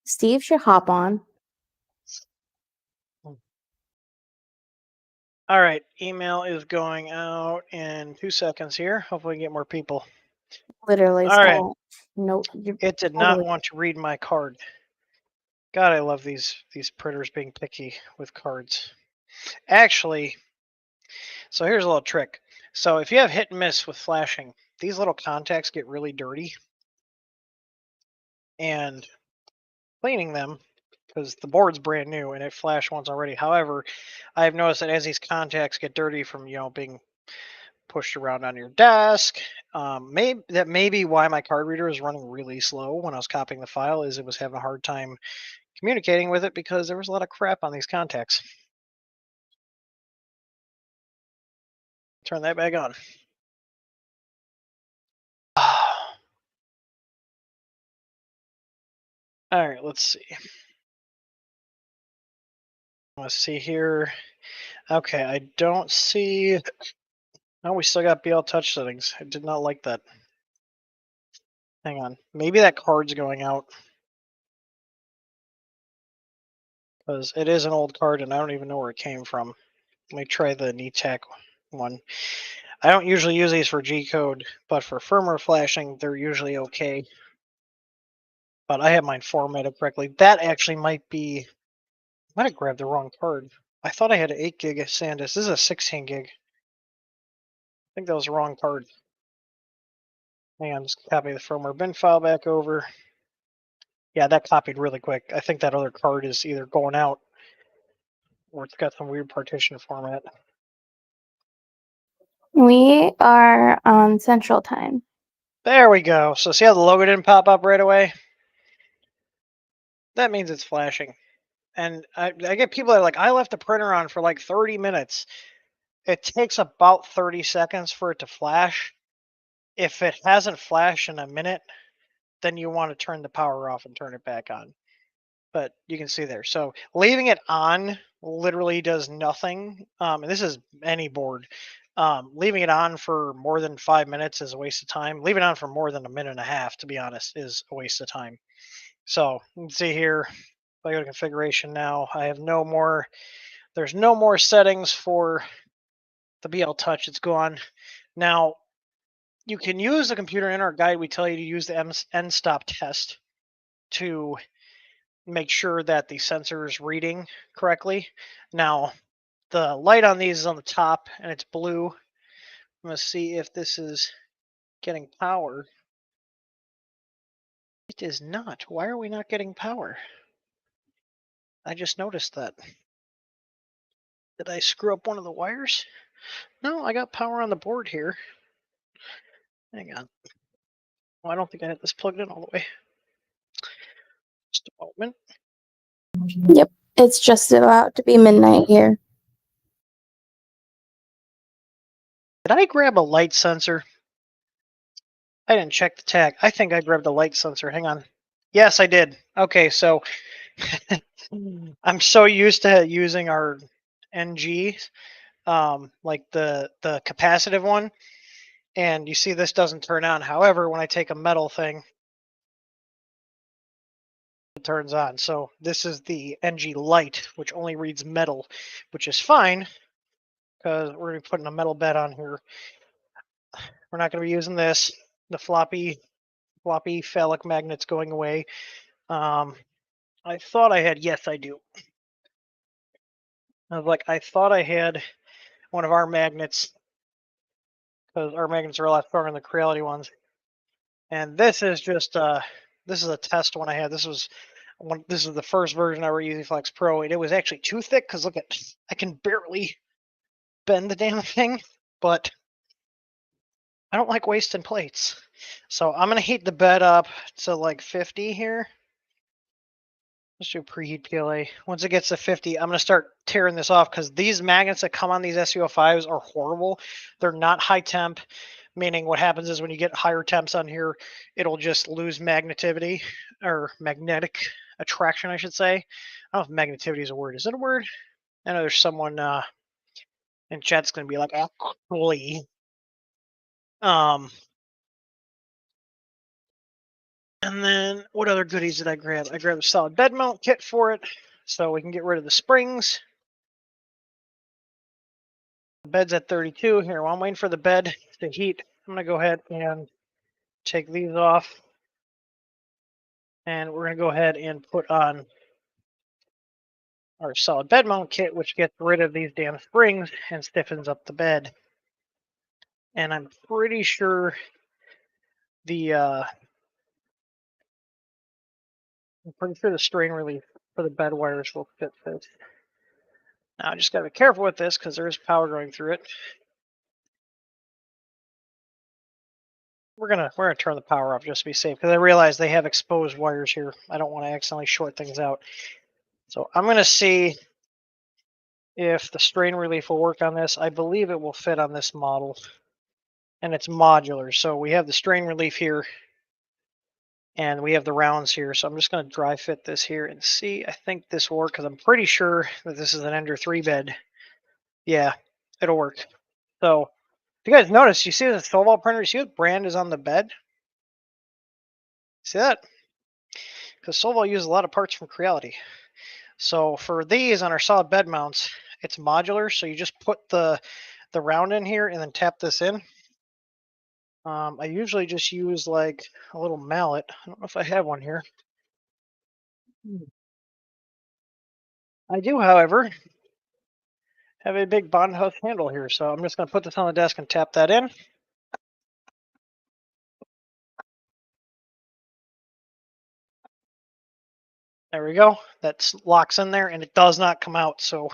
C: Steve should hop on.
A: All right, email is going out in 2 seconds here. Hopefully, we can get more people.
C: Literally.
A: All right.
C: Nope.
A: It did not want to read my card. God, I love these printers being picky with cards. Actually, so here's a little trick. So if you have hit and miss with flashing, these little contacts get really dirty. And cleaning them, because the board's brand new and it flashed once already. However, I've noticed that as these contacts get dirty from being pushed around on your desk, that may be why my card reader is running really slow when I was copying the file. Is it was having a hard time communicating with it because there was a lot of crap on these contacts. Turn that back on. All right, let's see. Let's see here. Okay, I don't see. Oh, we still got BL touch settings. I did not like that. Hang on. Maybe that card's going out. Because it is an old card and I don't even know where it came from. Let me try the NETAC one. I don't usually use these for G-code, but for firmware flashing, they're usually okay. But I have mine formatted correctly. That actually might be. I might have grabbed the wrong card. I thought I had an 8 gig of SanDisk. This is a 16 gig. I think that was the wrong card. Hang on, just copy the firmware bin file back over. Yeah, that copied really quick. I think that other card is either going out or it's got some weird partition format.
C: We are on Central Time.
A: There we go. So see how the logo didn't pop up right away? That means it's flashing. And I get people that are like, I left the printer on for like 30 minutes. It takes about 30 seconds for it to flash. If it hasn't flashed in a minute, then you want to turn the power off and turn it back on. But you can see there. So leaving it on literally does nothing. And this is any board. Leaving it on for more than 5 minutes is a waste of time. Leaving it on for more than a minute and a half, to be honest, is a waste of time. So you can see here, if I go to configuration now, I have no more. There's no more settings for the BL Touch, it's gone. Now, you can use the computer. In our guide, we tell you to use the end stop test to make sure that the sensor is reading correctly. Now, the light on these is on the top and it's blue. I'm going to see if this is getting power. It is not. Why are we not getting power? I just noticed that. Did I screw up one of the wires? No, I got power on the board here. Hang on. Well, I don't think I had this plugged in all the way. Just a moment.
C: Yep, it's just about to be midnight here.
A: Did I grab a light sensor? I didn't check the tag. I think I grabbed a light sensor. Hang on. Yes, I did. Okay, so I'm so used to using our NG, like the capacitive one, and you see this doesn't turn on. However, when I take a metal thing, it turns on. So this is the NG Lite, which only reads metal, which is fine because we're going to be putting a metal bed on here. We're not going to be using this. The floppy phallic magnet's going away. I thought I had. Yes, I do. I thought I had one of our magnets because our magnets are a lot stronger than the Creality ones. And this is just this is a test one I had. This is the first version I were using Flex Pro, and it was actually too thick because look at, I can barely bend the damn thing, but I don't like wasting plates. So I'm gonna heat the bed up to like 50 here. Let's do preheat PLA. Once it gets to 50, I'm going to start tearing this off because these magnets that come on these SU05s are horrible. They're not high temp, meaning what happens is when you get higher temps on here, it'll just lose magnetivity or magnetic attraction, I should say. I don't know if magnetivity is a word. Is it a word? I know there's someone in chat's going to be like, actually. And then what other goodies did I grab? I grabbed a solid bed mount kit for it so we can get rid of the springs. The bed's at 32 here. While I'm waiting for the bed to heat, I'm going to go ahead and take these off. And we're going to go ahead and put on our solid bed mount kit, which gets rid of these damn springs and stiffens up the bed. And I'm pretty sure the strain relief for the bed wires will fit this. Now I just got to be careful with this because there is power going through it. We're gonna turn the power off just to be safe because I realize they have exposed wires here. I don't want to accidentally short things out. So I'm gonna see if the strain relief will work on this. I believe it will fit on this model, and it's modular. So we have the strain relief here, and we have the rounds here. So I'm just going to dry fit this here and see. I think this will work because I'm pretty sure that this is an Ender 3 bed. Yeah, it'll work. So if you guys notice, you see the Solval printer, you see what brand is on the bed? See that? Because Solval uses a lot of parts from Creality. So for these on our solid bed mounts, it's modular. So you just put the round in here and then tap this in. I usually just use like a little mallet. I don't know if I have one here. I do, however, have a big bond house handle here. So I'm just going to put this on the desk and tap that in. There we go. That locks in there and it does not come out. So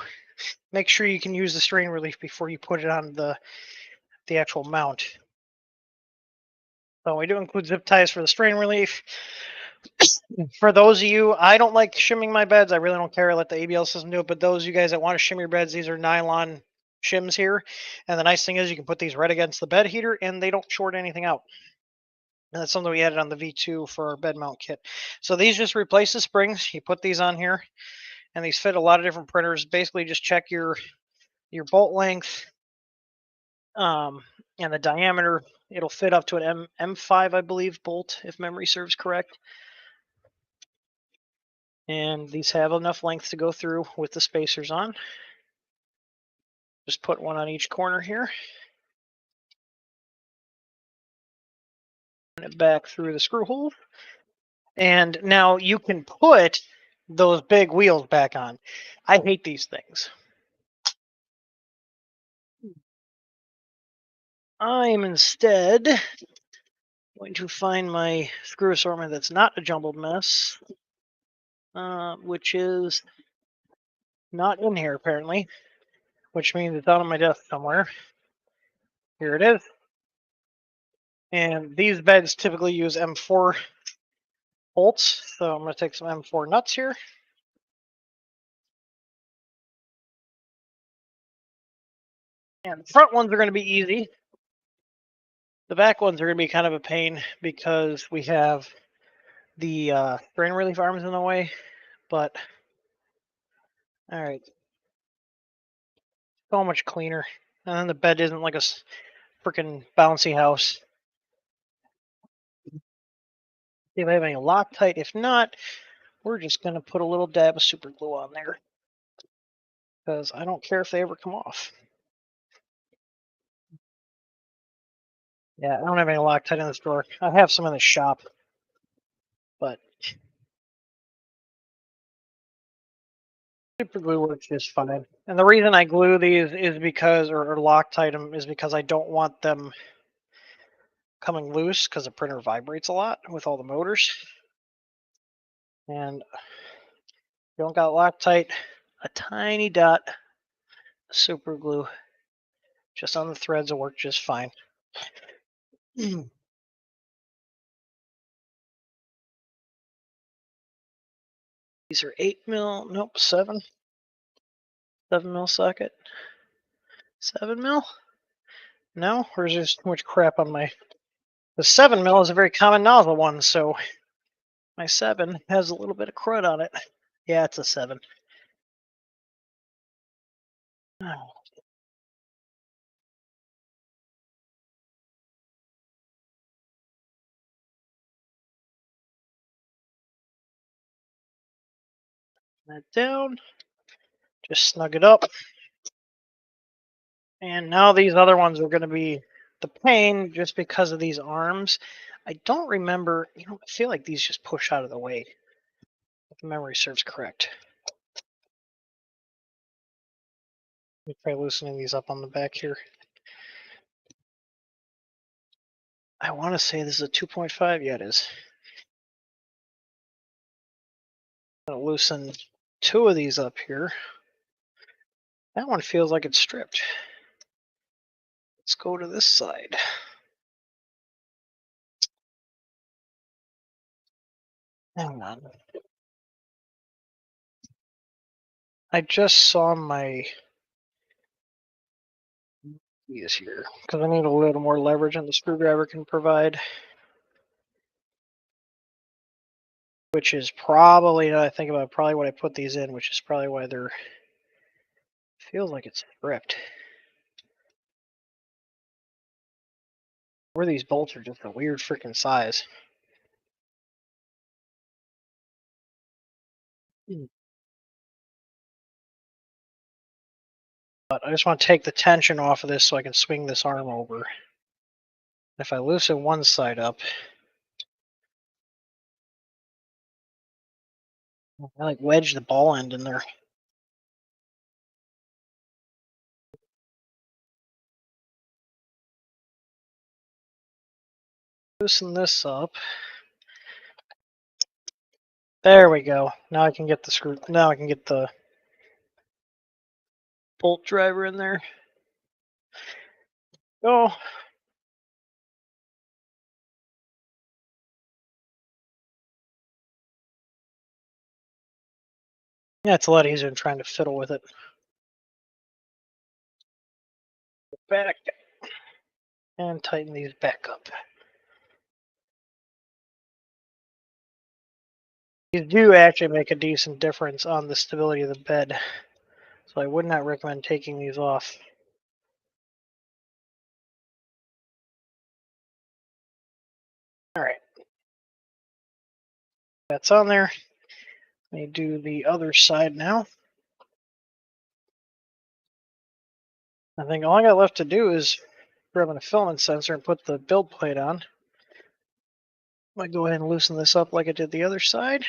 A: make sure you can use the strain relief before you put it on the actual mount. So we do include zip ties for the strain relief. For those of you, I don't like shimming my beds. I really don't care. I let the ABL system do it. But those of you guys that want to shim your beds, these are nylon shims here. And the nice thing is you can put these right against the bed heater and they don't short anything out. And that's something we added on the V2 for our bed mount kit. So these just replace the springs. You put these on here and these fit a lot of different printers. Basically just check your bolt length and the diameter. It'll fit up to an M5, I believe, bolt, if memory serves correct. And these have enough length to go through with the spacers on. Just put one on each corner here. Run it back through the screw hole. And now you can put those big wheels back on. I hate these things. I am instead going to find my screw assortment that's not a jumbled mess, which is not in here apparently, which means it's out on my desk somewhere. Here it is. And these beds typically use M4 bolts, so I'm going to take some M4 nuts here. And the front ones are going to be easy. The back ones are going to be kind of a pain because we have the strain relief arms in the way, but all right. So much cleaner. And then the bed isn't like a freaking bouncy house. See if I have any Loctite. If not, we're just going to put a little dab of super glue on there because I don't care if they ever come off. Yeah, I don't have any Loctite in this drawer. I have some in the shop, but super glue works just fine. And the reason I glue these is because, or Loctite them, is because I don't want them coming loose because the printer vibrates a lot with all the motors. And if you don't got Loctite, a tiny dot of super glue just on the threads will work just fine. These are 8mm, nope, 7mm socket. 7mm? No, or is there too much crap on my... The 7mm is a very common nozzle one, so my 7 has a little bit of crud on it. Yeah, it's a 7. Oh. That down. Just snug it up. And now these other ones are going to be the pain just because of these arms. I don't remember, I feel like these just push out of the way, if memory serves correct. Let me try loosening these up on the back here. I want to say this is a 2.5. Yeah, it is. I'm going to loosen 2 of these up here. That one feels like it's stripped. Let's go to this side. Hang on. I just saw my keys here because I need a little more leverage than the screwdriver can provide. Which is probably, now I think about it, probably what I put these in, which is probably why they're, feels like it's stripped. Or these bolts are just a weird freaking size. But I just want to take the tension off of this so I can swing this arm over. If I loosen one side up, I like wedge the ball end in there. Loosen this up. There we go. Now I can get the screw. Now I can get the bolt driver in there. Go. Yeah, it's a lot easier than trying to fiddle with it. Back and tighten these back up. These do actually make a decent difference on the stability of the bed, so I would not recommend taking these off. All right, that's on there. Let me do the other side now. I think all I got left to do is grab a filament sensor and put the build plate on. Might go ahead and loosen this up like I did the other side.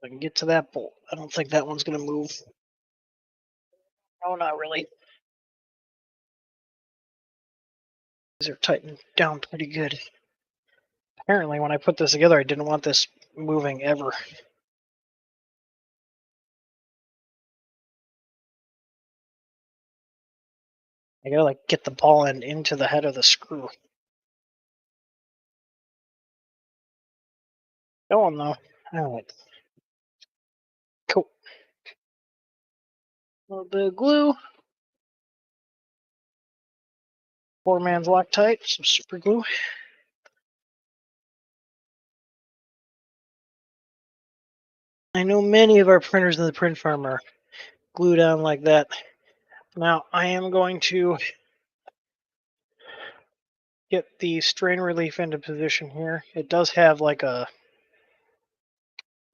A: I can get to that bolt. I don't think that one's going to move. No, not really. These are tightened down pretty good. Apparently, when I put this together, I didn't want this moving ever. I gotta like get the ball end into the head of the screw. Going though. Alright. Cool. A little bit of glue. 4-man's Loctite, some super glue. I know many of our printers in the print farm are glued on like that. Now I am going to get the strain relief into position here. It does have like a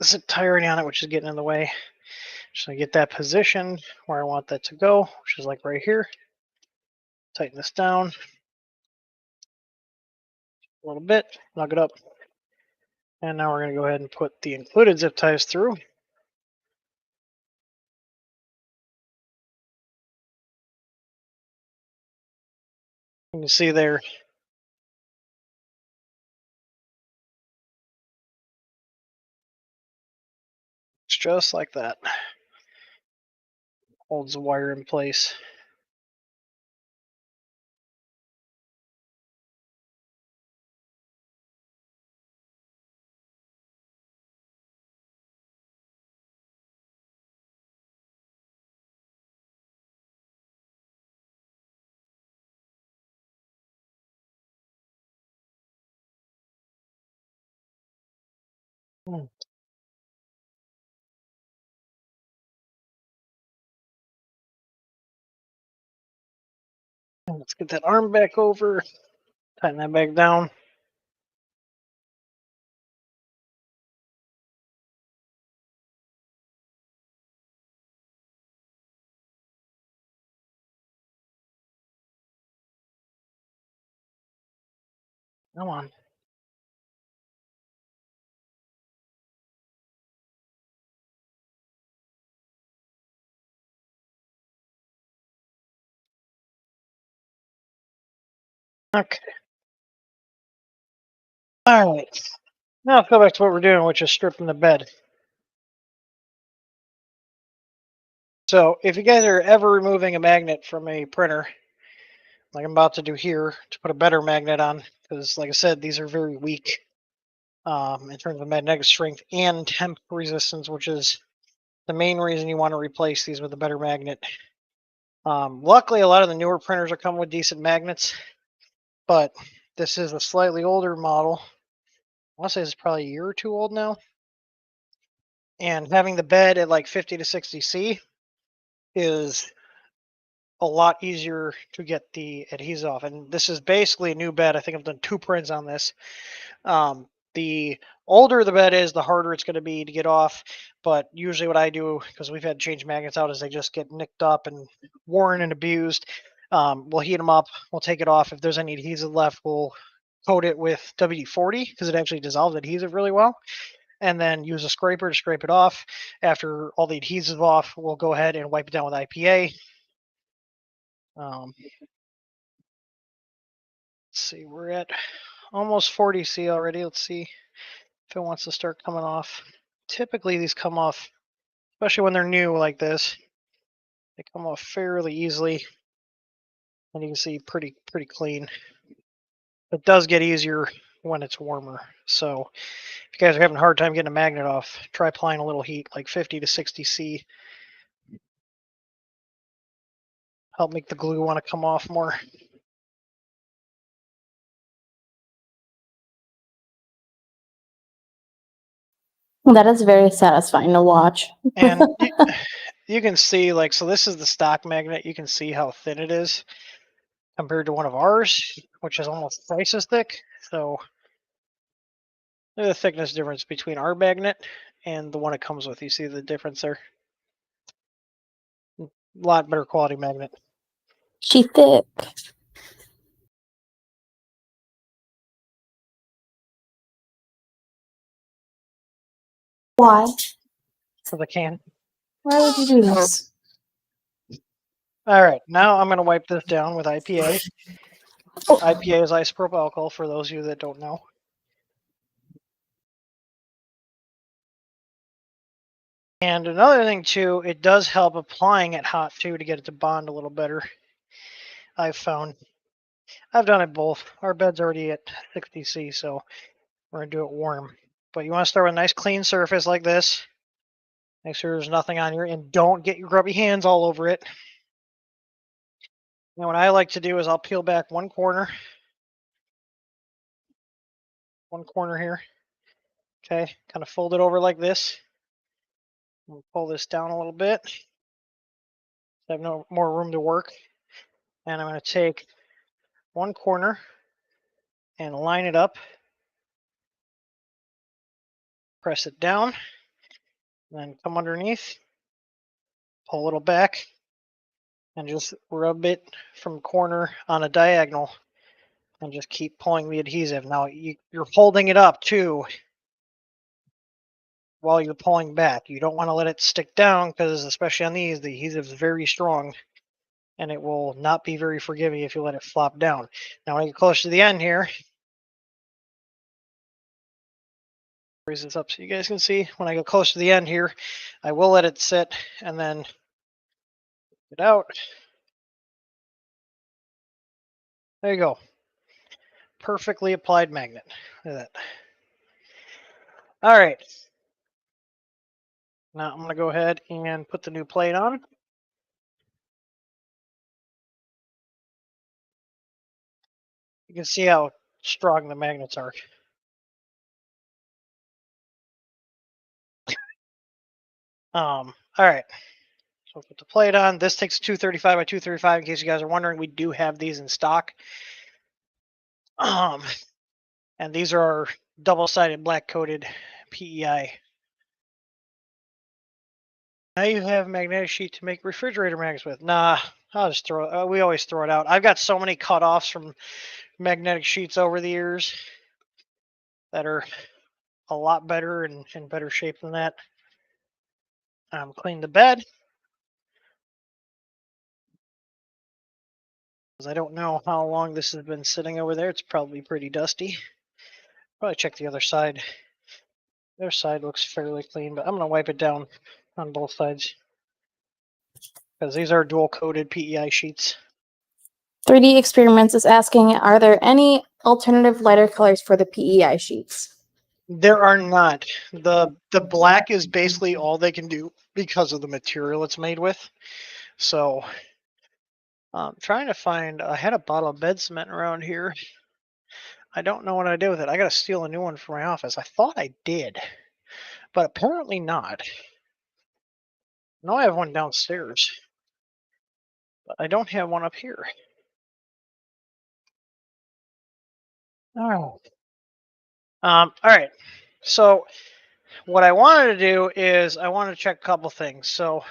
A: zip tie already on it, which is getting in the way. Just gonna get that position where I want that to go, which is like right here. Tighten this down a little bit, lug it up. And now we're gonna go ahead and put the included zip ties through. You can see there, it's just like that. Holds the wire in place. Let's get that arm back over, tighten that back down. Come on. Okay. All right. Now let's go back to what we're doing, which is stripping the bed. So if you guys are ever removing a magnet from a printer, like I'm about to do here, to put a better magnet on, because like I said, these are very weak in terms of magnetic strength and temp resistance, which is the main reason you want to replace these with a better magnet. Luckily, a lot of the newer printers are coming with decent magnets, but this is a slightly older model. I want to say it's probably a year or two old now. And having the bed at like 50 to 60 C is a lot easier to get the adhesive off. And this is basically a new bed. I think I've done 2 prints on this. The older the bed is, the harder it's going to be to get off. But usually what I do, because we've had to change magnets out, is they just get nicked up and worn and abused. We'll heat them up. We'll take it off. If there's any adhesive left, we'll coat it with WD-40 because it actually dissolves adhesive really well. And then use a scraper to scrape it off. After all the adhesive off, we'll go ahead and wipe it down with IPA. Let's see, we're at almost 40 C already. Let's see if it wants to start coming off. Typically these come off, especially when they're new like this, they come off fairly easily. And you can see pretty clean. It does get easier when it's warmer. So if you guys are having a hard time getting a magnet off, try applying a little heat, like 50 to 60 C. Help make the glue want to come off more.
C: That is very satisfying to watch.
A: And you can see, like, so this is the stock magnet. You can see how thin it is compared to one of ours, which is almost twice as thick. So the thickness difference between our magnet and the one it comes with. You see the difference there? lot better quality magnet.
C: She thick. Why?
A: For the can.
C: Why would you do this?
A: All right, now I'm going to wipe this down with IPA. IPA is isopropyl alcohol, for those of you that don't know. And another thing too, it does help applying it hot too to get it to bond a little better. I've found. I've done it both. Our bed's already at 60°C, so we're gonna do it warm. But you want to start with a nice clean surface like this. Make sure there's nothing on here, and don't get your grubby hands all over it. Now what I like to do is I'll peel back one corner here. Okay, kind of fold it over like this. We'll pull this down a little bit. I have no more room to work. And I'm going to take one corner and line it up. Press it down. Then come underneath. Pull a little back. And just rub it from corner on a diagonal. And just keep pulling the adhesive. Now you're holding it up too while you're pulling back. You don't want to let it stick down because especially on these, the adhesive is very strong. And it will not be very forgiving if you let it flop down. Now when I get close to the end here, raise this up so you guys can see. When I get close to the end here, I will let it sit and then get out. There you go. Perfectly applied magnet. Look at that. All right. Now I'm going to go ahead and put the new plate on. You can see how strong the magnets are. All right. So put the plate on. This takes 235 by 235. In case you guys are wondering, we do have these in stock. And these are our double-sided black-coated PEI. Now you have magnetic sheet to make refrigerator magnets with. Nah, I'll just throw it. We always throw it out. I've got so many cutoffs from magnetic sheets over the years that are a lot better and in better shape than that. Clean the bed. I don't know how long this has been sitting over there. It's probably pretty dusty. Probably check the other side. Their side looks fairly clean, but I'm going to wipe it down on both sides because these are dual coated PEI sheets.
C: 3D Experiments is asking, are there any alternative lighter colors for the PEI sheets?
A: There are not. The black is basically all they can do because of the material it's made with. So I'm trying to find, I had a bottle of bed cement around here. I don't know what I did with it. I got to steal a new one for my office. I thought I did, but apparently not. No, I have one downstairs, but I don't have one up here. Oh. All right. So what I wanted to do is I wanted to check a couple things. So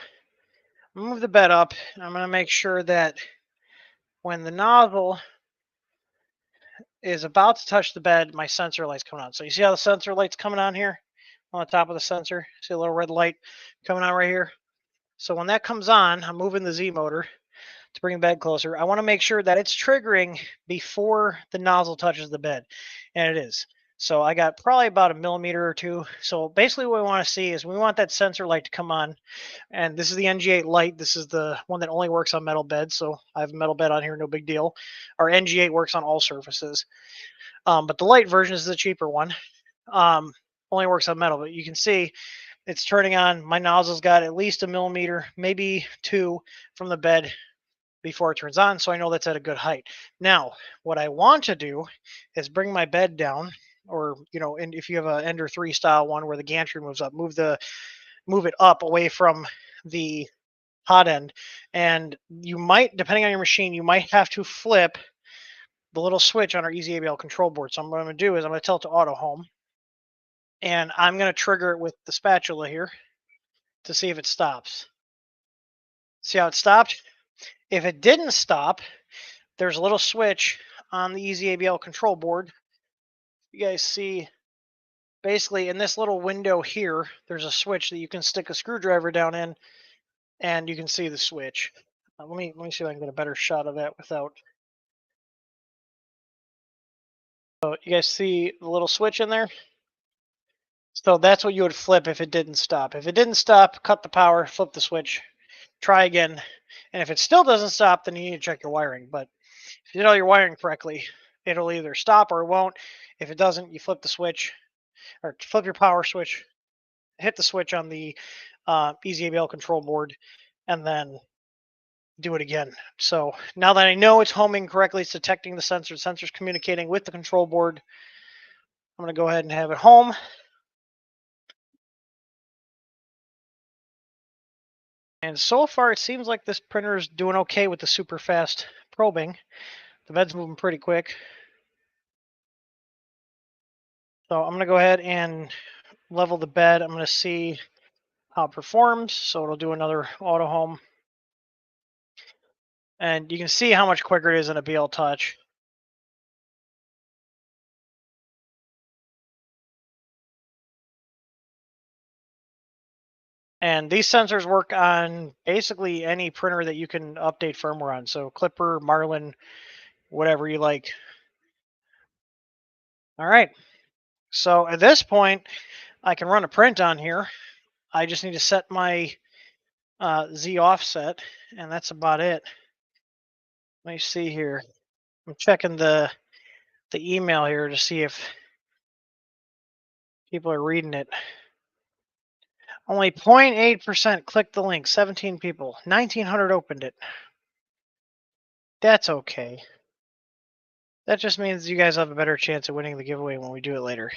A: move the bed up. I'm going to make sure that when the nozzle is about to touch the bed, my sensor light's coming on. So you see how the sensor light's coming on here on the top of the sensor? See a little red light coming on right here? So when that comes on, I'm moving the Z motor to bring the bed closer. I want to make sure that it's triggering before the nozzle touches the bed, and it is. So I got probably about a millimeter or two. So basically what we want to see is we want that sensor light to come on. And this is the NG8 light. This is the one that only works on metal beds. So I have a metal bed on here, no big deal. Our NG8 works on all surfaces. But the light version is the cheaper one. Only works on metal, but you can see it's turning on. My nozzle's got at least a millimeter, maybe two from the bed before it turns on, so I know that's at a good height. Now, what I want to do is bring my bed down, or and if you have a Ender 3 style one where the gantry moves up, move it up away from the hot end, and you might, depending on your machine, you might have to flip the little switch on our Easy ABL control board. So what I'm going to do is I'm going to tell it to auto home, and I'm going to trigger it with the spatula here to see if it stops. See how it stopped? If it didn't stop, there's a little switch on the Easy ABL control board. You guys see, basically in this little window here, there's a switch that you can stick a screwdriver down in, and you can see the switch. Let me see if I can get a better shot of that without. So you guys see the little switch in there? So that's what you would flip if it didn't stop. If it didn't stop, cut the power, flip the switch, try again. And if it still doesn't stop, then you need to check your wiring. But if you did all your wiring correctly, it'll either stop or it won't. If it doesn't, you flip the switch, or flip your power switch, hit the switch on the Easy ABL control board, and then do it again. So now that I know it's homing correctly, it's detecting the sensor, the sensor's communicating with the control board, I'm going to go ahead and have it home. And so far, it seems like this printer is doing okay with the super fast probing. The bed's moving pretty quick. So I'm going to go ahead and level the bed. I'm going to see how it performs. So it'll do another auto home. And you can see how much quicker it is in a BL Touch. And these sensors work on basically any printer that you can update firmware on. So Clipper, Marlin, whatever you like. All right. So at this point, I can run a print on here. I just need to set my Z offset, and that's about it. Let me see here. I'm checking the email here to see if people are reading it. Only 0.8% clicked the link. 17 people. 1,900 opened it. That's okay. That just means you guys have a better chance of winning the giveaway when we do it later.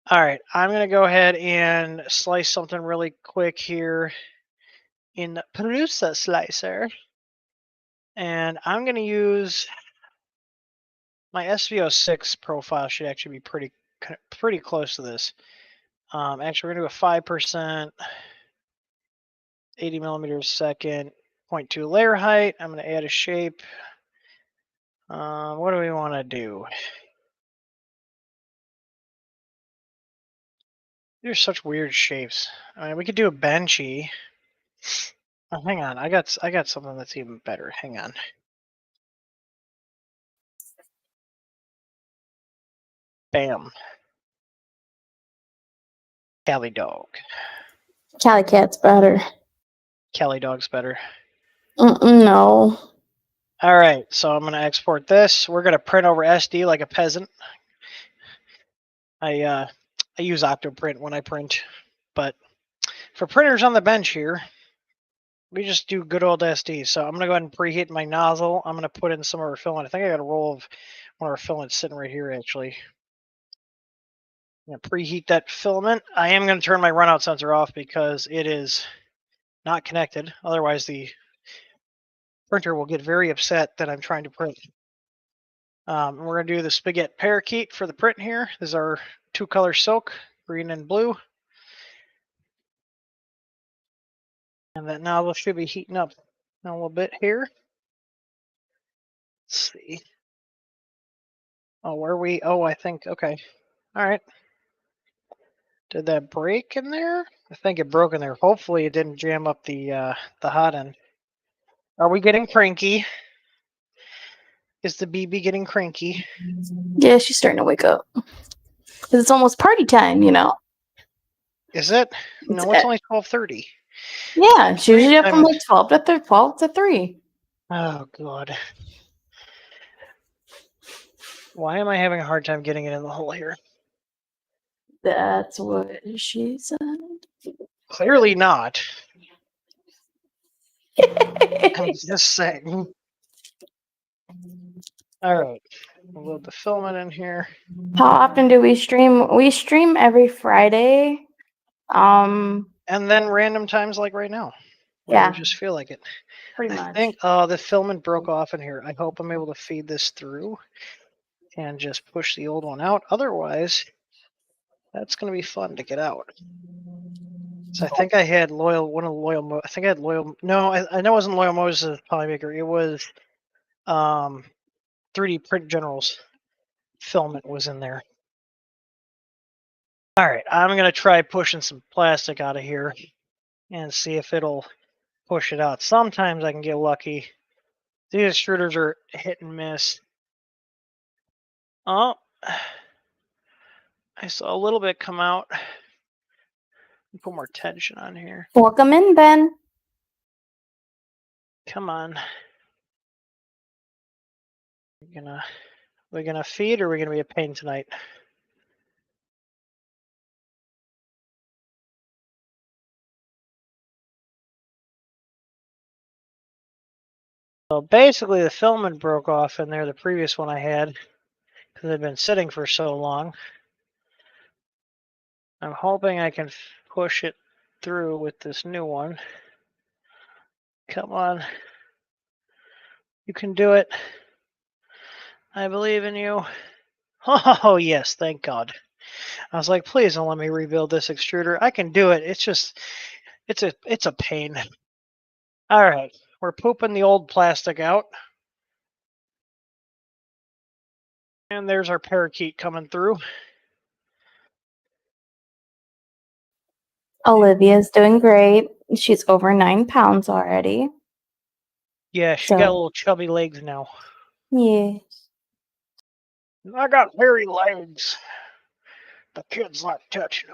A: All right, I'm going to go ahead and slice something really quick here in the Prusa slicer. And I'm going to use my SVO6 profile should actually be pretty close to this. Actually, we're going to do a 5%, 80 millimeters a second, 0.2 layer height. I'm going to add a shape. What do we want to do? There's such weird shapes. I mean, we could do a benchy. Oh, hang on, I got something that's even better. Hang on. Bam. Cali dog.
C: Cali Cat's better.
A: Cali dog's better.
C: No.
A: All right, so I'm going to export this. We're going to print over SD like a peasant. I use Octoprint when I print, but for printers on the bench here, we just do good old SD. So I'm going to go ahead and preheat my nozzle. I'm going to put in some of our filament. I think I got a roll of one of our filaments sitting right here, actually. I'm going to preheat that filament. I am going to turn my runout sensor off because it is not connected. Otherwise, the printer will get very upset that I'm trying to print. We're going to do the spaghetti parakeet for the print here. This is our 2-color silk, green and blue. And that nozzle should be heating up a little bit here. Let's see. Oh, where are we? Oh, I think, okay. All right. Did that break in there? I think it broke in there. Hopefully it didn't jam up the hot end. Are we getting cranky? Is the BB getting cranky?
C: Yeah, she's starting to wake up. 'Cause it's almost party time, you know.
A: Is it? No, it's only 12:30.
C: Yeah, she's usually up from like 12 to 3.
A: Oh, God. Why am I having a hard time getting it in the hole here?
C: That's what she said.
A: Clearly not. I'm just saying. All right. We'll load the filament in here.
C: How often do we stream? We stream every Friday.
A: And then random times like right now.
C: Yeah.
A: We just feel like it.
C: Pretty
A: I
C: much.
A: think, oh, the filament broke off in here. I hope I'm able to feed this through and just push the old one out. Otherwise, that's going to be fun to get out. So I think I had one of the I think I had no, I know it wasn't Loyal Moses Polymaker. It was 3D Print Generals filament was in there. All right, I'm going to try pushing some plastic out of here and see if it'll push it out. Sometimes I can get lucky. These extruders are hit and miss. Oh, I saw a little bit come out. Put more tension on here.
C: Welcome in, Ben.
A: Come on. We're gonna feed, or we're gonna be a pain tonight? So basically, the filament broke off in there. The previous one I had, because it had been sitting for so long. I'm hoping I can push it through with this new one. Come on. You can do it. I believe in you. Oh, yes, thank God. I was like, please don't let me rebuild this extruder. I can do it. It's just, it's a pain. All right, we're pooping the old plastic out. And there's our parakeet coming through.
C: Olivia's doing great. She's over 9 pounds already.
A: Yeah, she got little chubby legs now.
C: Yeah.
A: I got hairy legs. The kids like touching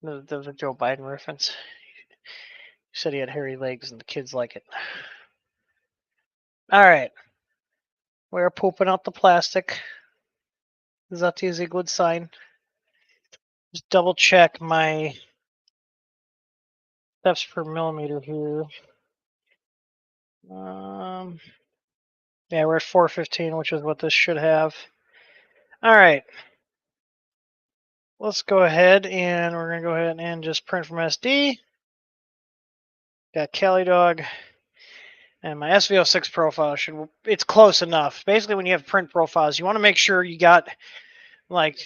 A: them. That was a Joe Biden reference. He said he had hairy legs and the kids like it. All right. We're pooping out the plastic. That is a good sign. Just double check my steps per millimeter here. Yeah, we're at 415, which is what this should have. All right. Let's go ahead and we're going to go ahead and just print from SD. Got CaliDog. And my SVO6 profile it's close enough. Basically, when you have print profiles, you want to make sure you got like,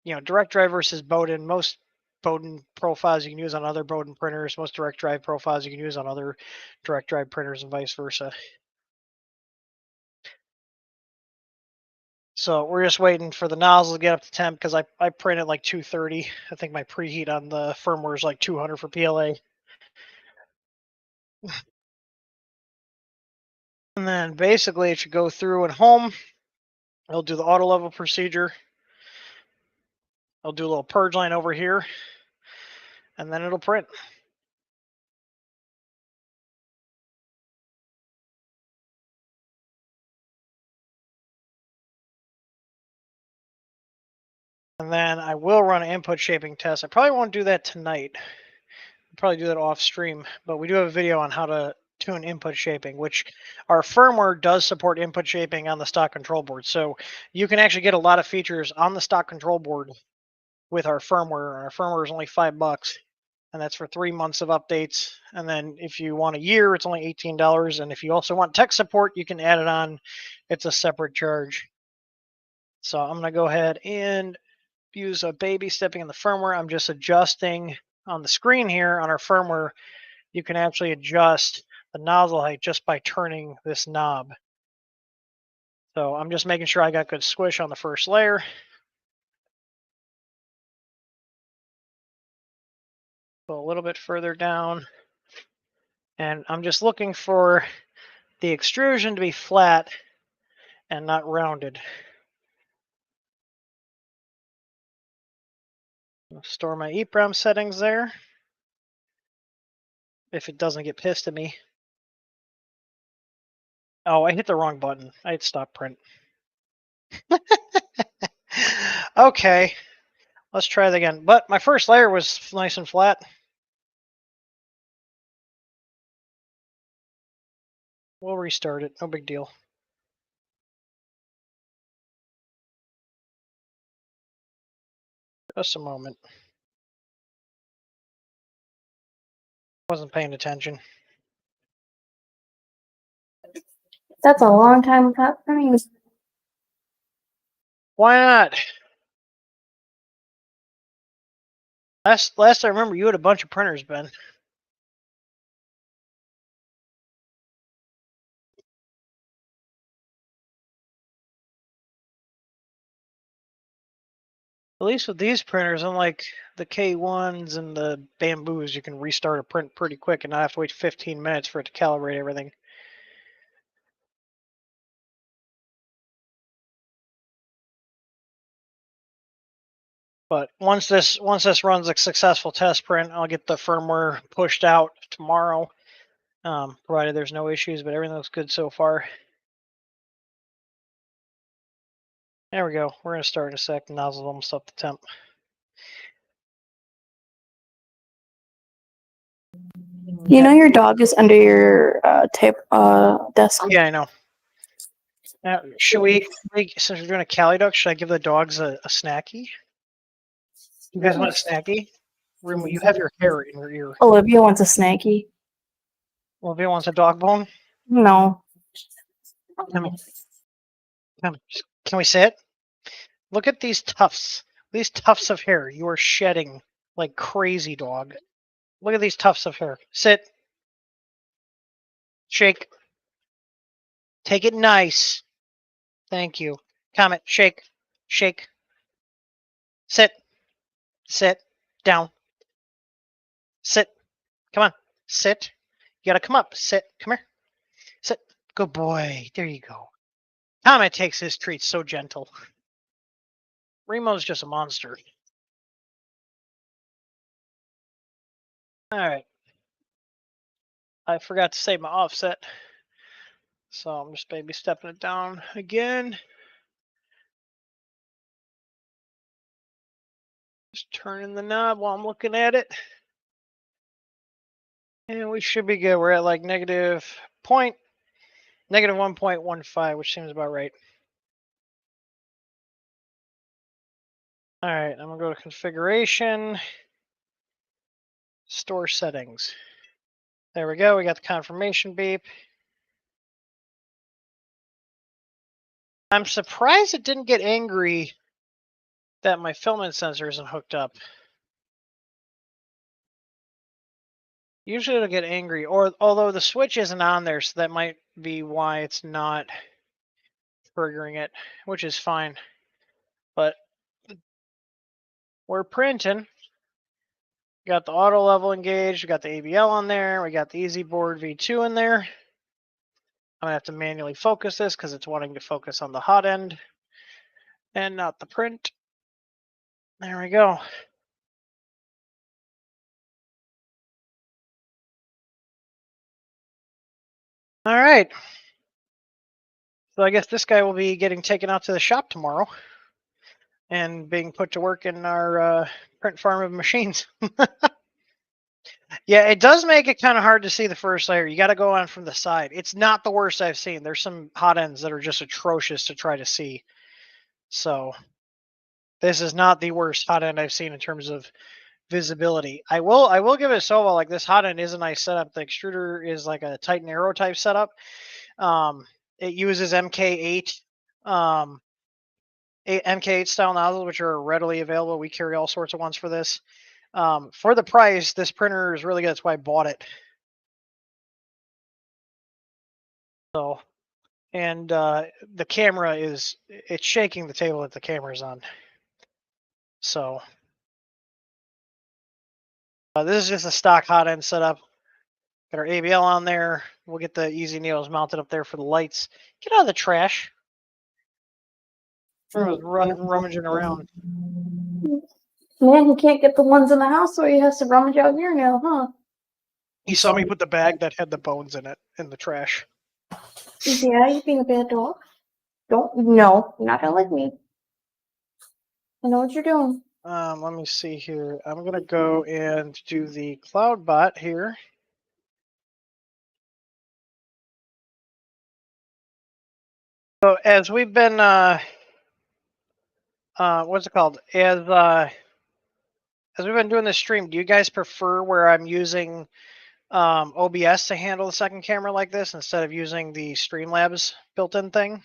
A: direct drive versus Bowden. Most Bowden profiles you can use on other Bowden printers. Most direct drive profiles you can use on other direct drive printers and vice versa. So we're just waiting for the nozzle to get up to temp because I print at like 230. I think my preheat on the firmware is like 200 for PLA. And then basically it should go through at home. It'll do the auto level procedure. I'll do a little purge line over here. And then it'll print. And then I will run an input shaping test. I probably won't do that tonight. I'll probably do that off stream. But we do have a video on how to tune input shaping, which our firmware does support input shaping on the stock control board. So you can actually get a lot of features on the stock control board with our firmware. Our firmware is only $5, and that's for 3 months of updates. And then if you want a year, it's only $18. And if you also want tech support, you can add it on. It's a separate charge. So I'm going to go ahead and use a baby stepping in the firmware. I'm just adjusting on the screen here on our firmware. You can actually adjust the nozzle height just by turning this knob. So I'm just making sure I got good squish on the first layer. Go a little bit further down. And I'm just looking for the extrusion to be flat and not rounded. I'll store my EEPROM settings there if it doesn't get pissed at me. Oh, I hit the wrong button. I hit stop print. Okay, let's try that again. But my first layer was nice and flat. We'll restart it. No big deal. Just a moment. Wasn't paying attention.
C: That's a long time without printing.
A: Why not? Last I remember, you had a bunch of printers, Ben. At least with these printers, unlike the K1s and the Bamboos, you can restart a print pretty quick and not have to wait 15 minutes for it to calibrate everything. But once this runs a successful test print, I'll get the firmware pushed out tomorrow, provided there's no issues. But everything looks good so far. There we go. We're gonna start in a sec. The nozzle's almost up to temp.
C: You know your dog is under your desk.
A: Yeah, I know. Should we, since we're doing a Cali Duck, should I give the dogs a snacky? You guys want a snacky? You have your hair in your ear.
C: Olivia wants a snacky.
A: Olivia wants a dog bone.
C: No.
A: Come here. Can we sit? Look at these tufts. These tufts of hair. You are shedding like crazy, dog. Look at these tufts of hair. Sit. Shake. Take it nice. Thank you. Comment. Shake. Shake. Sit. Sit. Down. Sit. Come on. Sit. You gotta come up. Sit. Come here. Sit. Good boy. There you go. Comment takes his treats so gentle. Remo's just a monster. All right. I forgot to save my offset. So I'm just maybe stepping it down again. Just turning the knob while I'm looking at it. And we should be good. We're at like negative 1.15, which seems about right. All right, I'm gonna go to configuration, store settings. There we go. We got the confirmation beep. I'm surprised it didn't get angry that my filament sensor isn't hooked up. Usually it'll get angry, or although the switch isn't on there, so that might be why it's not triggering it, which is fine. But we're printing. Got the auto level engaged. We got the ABL on there. We got the Easy Board V2 in there. I'm gonna have to manually focus this because it's wanting to focus on the hot end and not the print. There we go. All right. So I guess this guy will be getting taken out to the shop tomorrow and being put to work in our print farm of machines. Yeah, it does make it kind of hard to see the first layer. You got to go on from the side. It's not the worst I've seen. There's some hot ends that are just atrocious to try to see. So this is not the worst hot end I've seen in terms of visibility. I will give it a Sova. Like, this hot end is a nice setup. The extruder is like a Titan Aero type setup. It uses MK8 MK8 style nozzles, which are readily available. We carry all sorts of ones for this. For the price, this printer is really good. That's why I bought it. So, and the camera it's shaking the table that the camera's on. So this is just a stock hot end setup. Got our ABL on there. We'll get the easy needles mounted up there for the lights. Get out of the trash. Rummaging around.
C: Man, he can't get the ones in the house, so he has to rummage out here now, huh?
A: He saw me put the bag that had the bones in it in the trash.
C: Yeah, you're being a bad dog. No, you're not gonna lick me. I know what you're doing.
A: Let me see here. I'm gonna go and do the cloud bot here. So as we've been what's it called? As we've been doing this stream, do you guys prefer where I'm using OBS to handle the second camera like this instead of using the Streamlabs built-in thing?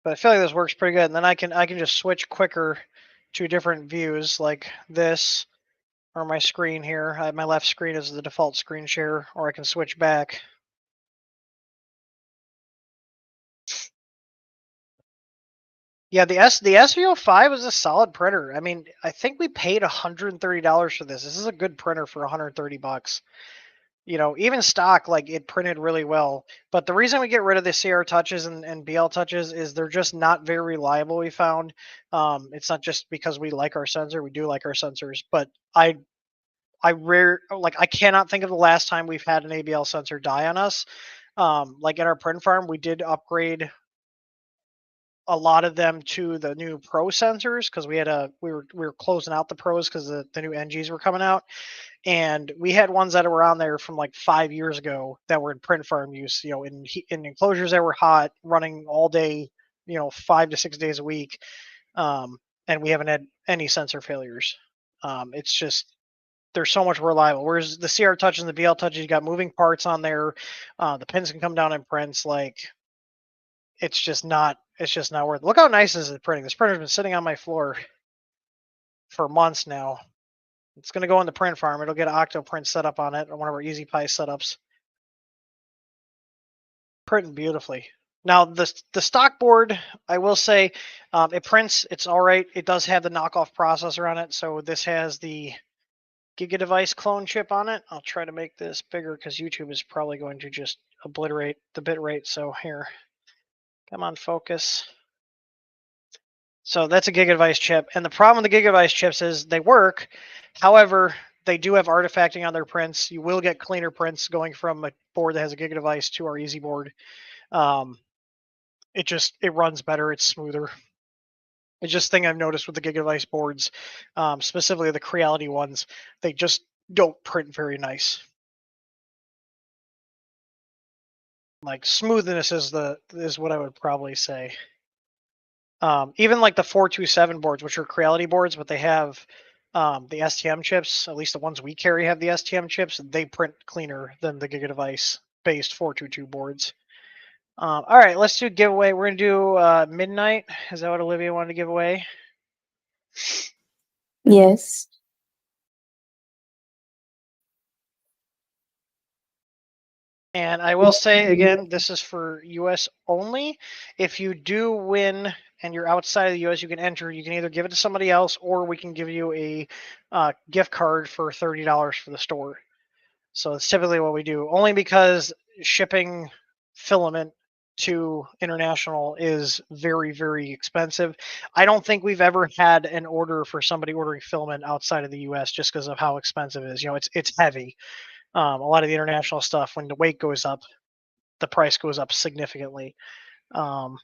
A: But I feel like this works pretty good. And then I can just switch quicker to different views like this, or my screen here. My left screen is the default screen share, or I can switch back. Yeah, the SVO5 is a solid printer. I mean, I think we paid $130 for this. This is a good printer for $130. You know, even stock, like it printed really well. But the reason we get rid of the CR touches and BL touches is they're just not very reliable. We found it's not just because we like our sensor. We do like our sensors, but I cannot think of the last time we've had an ABL sensor die on us. Like in our print farm, we did upgrade a lot of them to the new pro sensors because we were closing out the pros because the new NGs were coming out, and we had ones that were on there from like 5 years ago that were in print farm use, you know, in enclosures that were hot, running all day, you know, 5 to 6 days a week, and we haven't had any sensor failures. It's just they're so much more reliable. Whereas the CR touches and the BL touches, you got moving parts on there. The pins can come down in prints. Like it's just not worth it. Look how nice this is printing. This printer's been sitting on my floor for months now. It's going to go in the print farm. It'll get an Octo print setup on it, or one of our Easy Pie setups. Printing beautifully. Now the stock board, I will say, it prints. It's all right. It does have the knockoff processor on it. So this has the GigaDevice clone chip on it. I'll try to make this bigger because YouTube is probably going to just obliterate the bit rate. So here, come on, focus. So that's a GigaDevice chip. And the problem with the GigaDevice chips is they work. However, they do have artifacting on their prints. You will get cleaner prints going from a board that has a GigaDevice to our Easy board. It runs better. It's smoother. It's just thing I've noticed with the GigaDevice boards, specifically the Creality ones. They just don't print very nice. Like smoothness is what I would probably say. Even like the 427 boards, which are Creality boards, but they have the STM chips. At least the ones we carry have the STM chips. They print cleaner than the GigaDevice based 422 boards. All right, let's do giveaway. We're gonna do midnight. Is that what Olivia wanted to give away?
C: Yes.
A: And I will say again, this is for US only. If you do win and you're outside of the US, you can enter. You can either give it to somebody else, or we can give you a gift card for $30 for the store. So it's typically what we do, only because shipping filament to international is very, very expensive. I don't think we've ever had an order for somebody ordering filament outside of the US just because of how expensive it is. You know, it's heavy. A lot of the international stuff, when the weight goes up, the price goes up significantly.
C: Does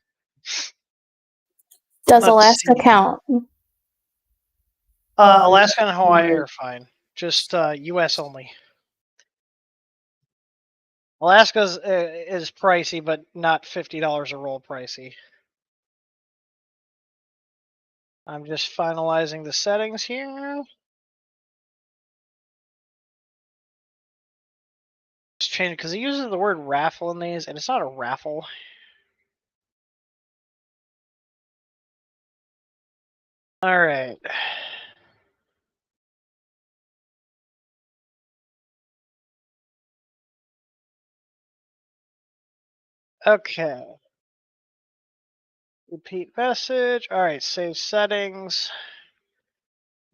A: Let's
C: Alaska
A: see.
C: count?
A: Alaska and Hawaii are fine. Just US only. Alaska's is pricey, but not $50 a roll pricey. I'm just finalizing the settings here. Just change it because it uses the word raffle in these, and it's not a raffle. All right. Okay. Repeat message. All right, save settings.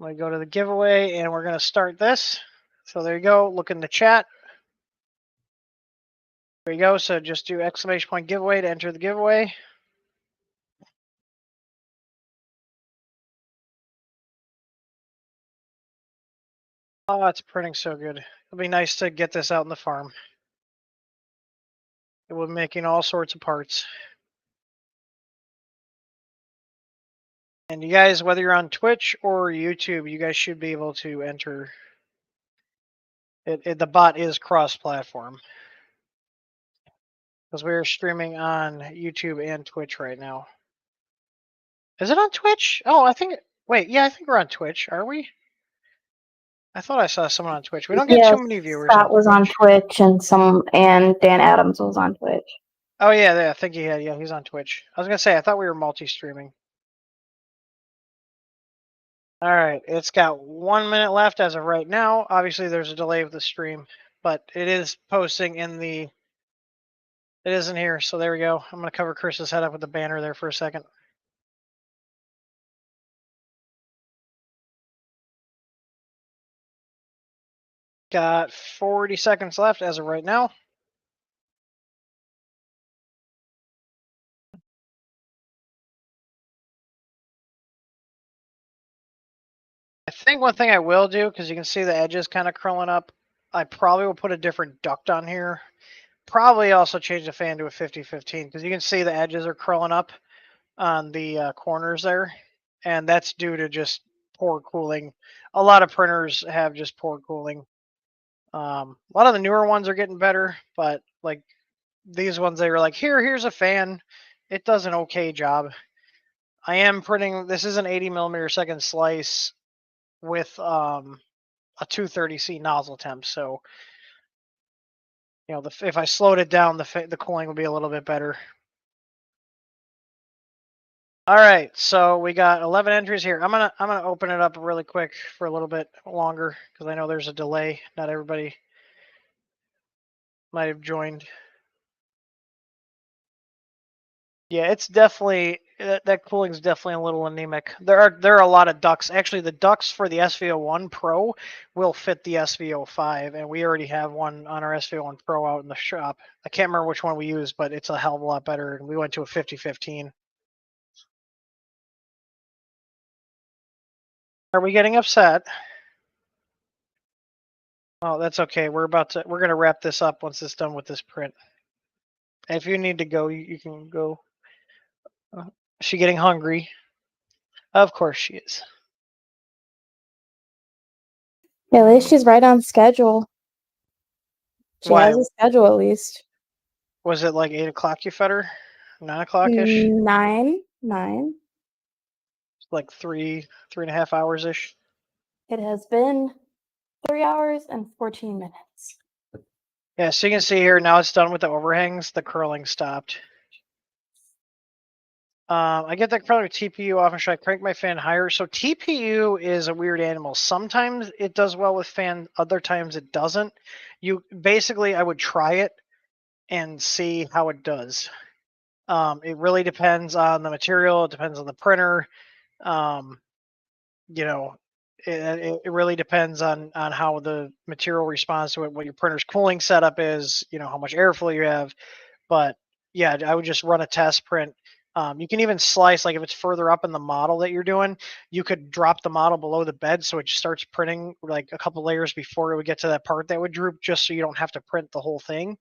A: I'm going to go to the giveaway, and we're going to start this. So there you go. Look in the chat. There you go. So just do exclamation point giveaway to enter the giveaway. Oh, it's printing so good. It'll be nice to get this out in the farm. It will be making all sorts of parts. And you guys, whether you're on Twitch or YouTube, you guys should be able to enter. The bot is cross-platform because we're streaming on YouTube and Twitch right now. Is it on Twitch? Oh, wait, yeah, I think we're on Twitch. Are we? I thought I saw someone on Twitch. We don't get too many viewers.
C: Scott was on Twitch, and Dan Adams was on Twitch.
A: Oh yeah, I think he had. Yeah, he's on Twitch. I was gonna say I thought we were multi-streaming. All right, it's got 1 minute left as of right now. Obviously, there's a delay with the stream, but it is posting in the. It isn't here, so there we go. I'm gonna cover Chris's head up with the banner there for a second. Got 40 seconds left as of right now. I think one thing I will do, because you can see the edges kind of curling up, I probably will put a different duct on here. Probably also change the fan to a 50-15, because you can see the edges are curling up on the corners there. And that's due to just poor cooling. A lot of printers have just poor cooling. A lot of the newer ones are getting better, but like these ones, they were like, here's a fan. It does an okay job. I am printing, this is an 80 millimeter second slice with a 230C nozzle temp. So, you know, if I slowed it down, the cooling would be a little bit better. All right, so we got 11 entries here. I'm gonna open it up really quick for a little bit longer because I know there's a delay. Not everybody might have joined. Yeah, it's definitely that cooling's definitely a little anemic. There are a lot of ducts. Actually, the ducts for the SVO1 Pro will fit the SVO5, and we already have one on our SVO1 Pro out in the shop. I can't remember which one we used, but it's a hell of a lot better. And we went to a 50-15. Are we getting upset? Oh, that's okay. We're gonna wrap this up once it's done with this print. And if you need to go, you can go. Is she getting hungry? Of course she is.
C: Yeah, at least she's right on schedule. She
A: Why?
C: has a schedule at least.
A: Was it like 8 o'clock you fed her? 9 o'clock ish?
C: 9.
A: Like 3.5 hours ish.
C: It has been 3 hours and 14 minutes.
A: Yeah, so you can see here now it's done with the overhangs. The curling stopped. I get that curling with TPU often. Should I crank my fan higher? So TPU is a weird animal. Sometimes it does well with fan, other times it doesn't. You basically, I would try it and see how it does. It really depends on the material. It depends on the printer. You know, it really depends on how the material responds to it, what your printer's cooling setup is, you know, how much airflow you have. But yeah, I would just run a test print. You can even slice, like if it's further up in the model that you're doing, you could drop the model below the bed so it starts printing like a couple layers before it would get to that part that would droop, just so you don't have to print the whole thing.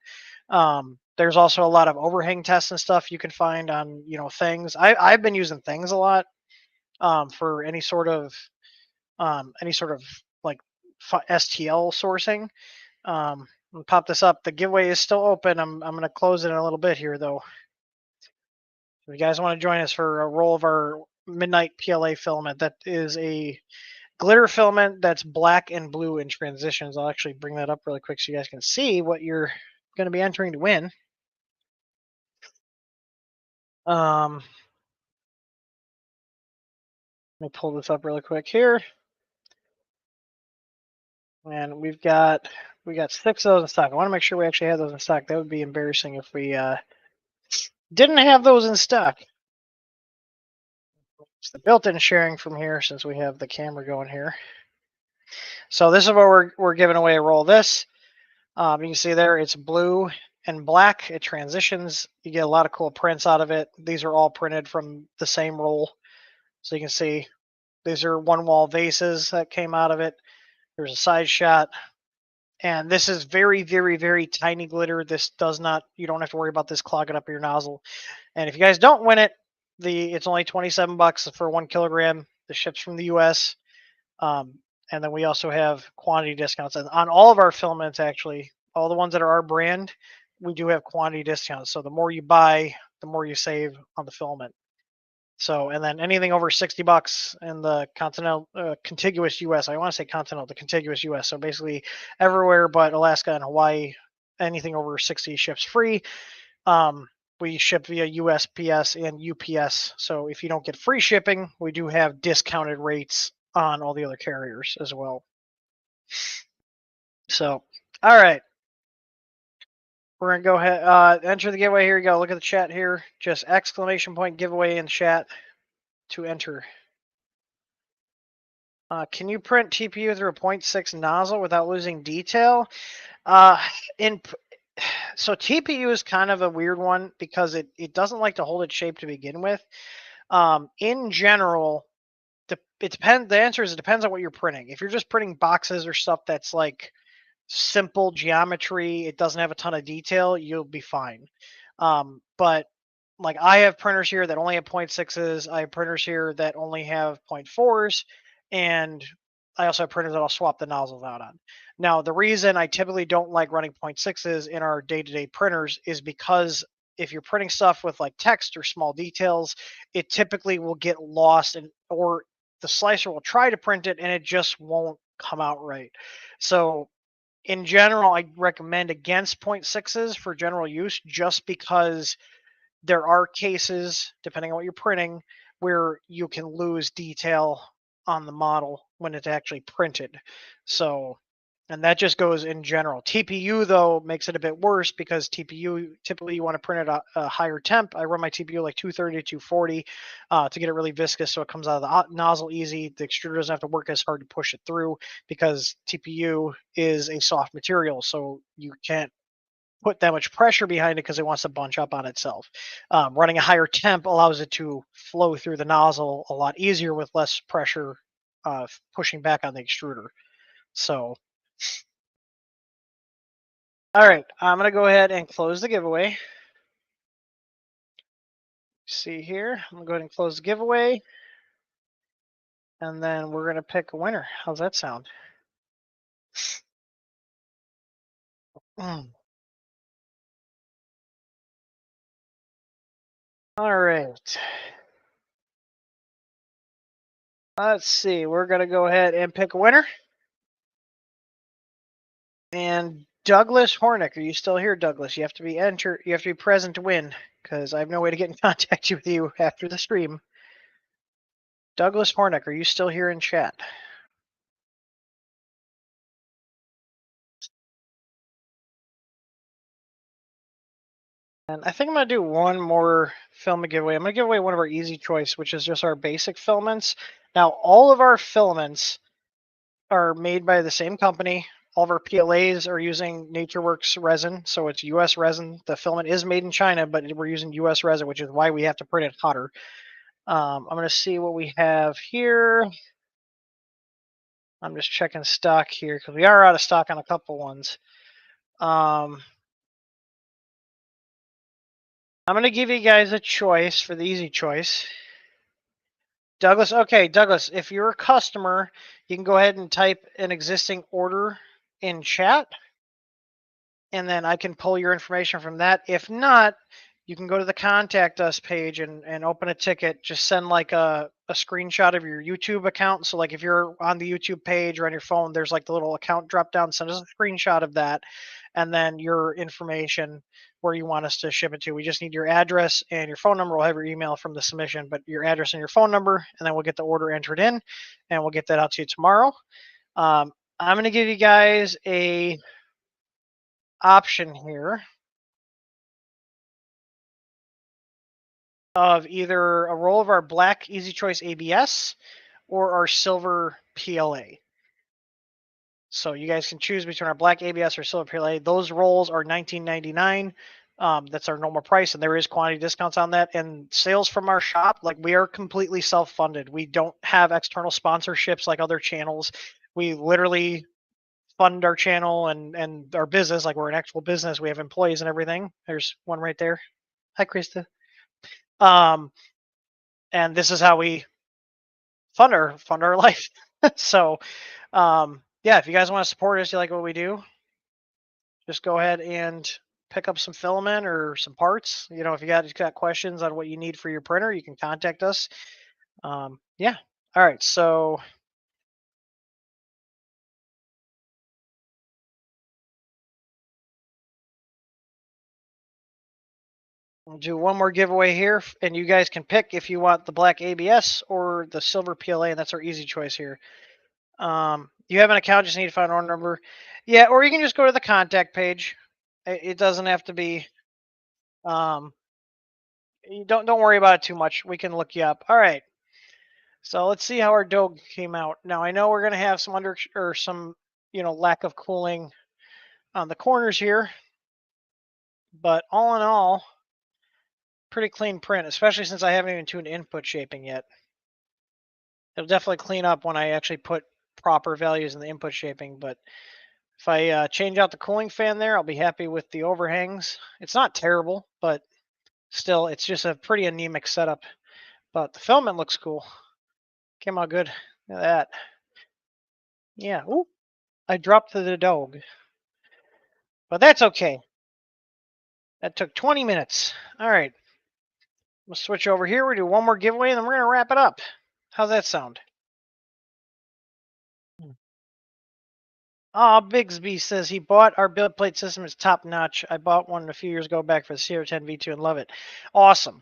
A: There's also a lot of overhang tests and stuff you can find on, you know, things. I've been using things a lot for any sort of like STL sourcing. I'll pop this up. The giveaway is still open. I'm going to close it in a little bit here, though. If you guys want to join us for a roll of our Midnight PLA filament, that is a glitter filament that's black and blue in transitions. I'll actually bring that up really quick so you guys can see what you're going to be entering to win. Let me pull this up really quick here. And we got 6 of those in stock. I want to make sure we actually have those in stock. That would be embarrassing if we didn't have those in stock. It's the built-in sharing from here since we have the camera going here. So this is what we're giving away a roll of this. You can see there it's blue and black. It transitions. You get a lot of cool prints out of it. These are all printed from the same roll. So you can see these are one wall vases that came out of it. There's a side shot. And this is very, very, very tiny glitter. This does not, you don't have to worry about this clogging up your nozzle. And if you guys don't win it, it's only $27 for 1 kilogram. The ships from the US. And then we also have quantity discounts. And on all of our filaments, actually, all the ones that are our brand, we do have quantity discounts. So the more you buy, the more you save on the filament. So, and then anything over $60 in the continental, contiguous U.S. I want to say continental, the contiguous U.S. So basically everywhere but Alaska and Hawaii, anything over 60 ships free. we ship via USPS and UPS. So if you don't get free shipping, we do have discounted rates on all the other carriers as well. So, all right. We're going to go ahead, enter the giveaway. Here you go. Look at the chat here. Just exclamation point giveaway in chat to enter. Can you print TPU through a 0.6 nozzle without losing detail? So TPU is kind of a weird one because it doesn't like to hold its shape to begin with. In general, it depends. The answer is it depends on what you're printing. If you're just printing boxes or stuff that's like simple geometry, it doesn't have a ton of detail, you'll be fine. But like I have printers here that only have 0.6s. I have printers here that only have 0.4s, and I also have printers that I'll swap the nozzles out on. Now, the reason I typically don't like running 0.6s in our day-to-day printers is because if you're printing stuff with like text or small details, it typically will get lost, and or the slicer will try to print it and it just won't come out right. So in general, I recommend against 0.6s for general use just because there are cases, depending on what you're printing, where you can lose detail on the model when it's actually printed. So, and that just goes in general. TPU, though, makes it a bit worse because TPU, typically you want to print at a higher temp. I run my TPU like 230 to 240 to get it really viscous so it comes out of the nozzle easy. The extruder doesn't have to work as hard to push it through because TPU is a soft material, so you can't put that much pressure behind it because it wants to bunch up on itself. Running a higher temp allows it to flow through the nozzle a lot easier with less pressure pushing back on the extruder. So, all right, I'm going to go ahead and close the giveaway. See here, I'm going to go ahead and close the giveaway. And then we're going to pick a winner. How's that sound? All right. Let's see. We're going to go ahead and pick a winner. And Douglas Hornick, are you still here, Douglas? You have to be You have to be present to win, because I have no way to get in contact with you after the stream. Douglas Hornick, are you still here in chat? And I think I'm going to do one more filament giveaway. I'm going to give away one of our easy choice, which is just our basic filaments. Now, all of our filaments are made by the same company. All of our PLAs are using NatureWorks resin, so it's U.S. resin. The filament is made in China, but we're using U.S. resin, which is why we have to print it hotter. I'm going to see what we have here. I'm just checking stock here because we are out of stock on a couple ones. I'm going to give you guys a choice for the easy choice. Douglas, okay, Douglas, if you're a customer, you can go ahead and type an existing order in chat, and then I can pull your information from that. If not, you can go to the contact us page and open a ticket. Just send like a screenshot of your YouTube account. So like if you're on the YouTube page or on your phone, there's like the little account drop down. Send us a screenshot of that, and then your information where you want us to ship it to. We just need your address and your phone number. We'll have your email from the submission, but your address and your phone number, and then we'll get the order entered in, and we'll get that out to you tomorrow. I'm going to give you guys a option here of either a roll of our black Easy Choice ABS or our silver PLA. So you guys can choose between our black ABS or silver PLA. Those rolls are $19.99. That's our normal price, and there is quantity discounts on that. And sales from our shop, like we are completely self-funded. We don't have external sponsorships like other channels. We literally fund our channel and our business like we're an actual business. We have employees and everything. There's one right there. Hi, Krista. And this is how we fund our life. So yeah, if you guys want to support us, you like what we do, just go ahead and pick up some filament or some parts. You know, if you got questions on what you need for your printer, you can contact us. Yeah. All right. So We'll do one more giveaway here, and you guys can pick if you want the black ABS or the silver PLA, and that's our easy choice here. You have an account, just need to find an order number. Yeah, or you can just go to the contact page. It doesn't have to be. You don't worry about it too much. We can look you up. All right. So let's see how our dough came out. Now I know we're gonna have some some lack of cooling on the corners here, but all in all, pretty clean print, especially since I haven't even tuned input shaping yet. It'll definitely clean up when I actually put proper values in the input shaping, but if I change out the cooling fan there, I'll be happy with the overhangs. It's not terrible, but still, it's just a pretty anemic setup. But the filament looks cool. Came out good. Look at that. Yeah. Ooh, I dropped the dog. But that's okay. That took 20 minutes. All right. We'll switch over here. We'll do one more giveaway, and then we're going to wrap it up. How's that sound? Bigsby says he bought our build plate system. It's top notch. I bought one a few years ago back for the CR10 V2 and love it. Awesome.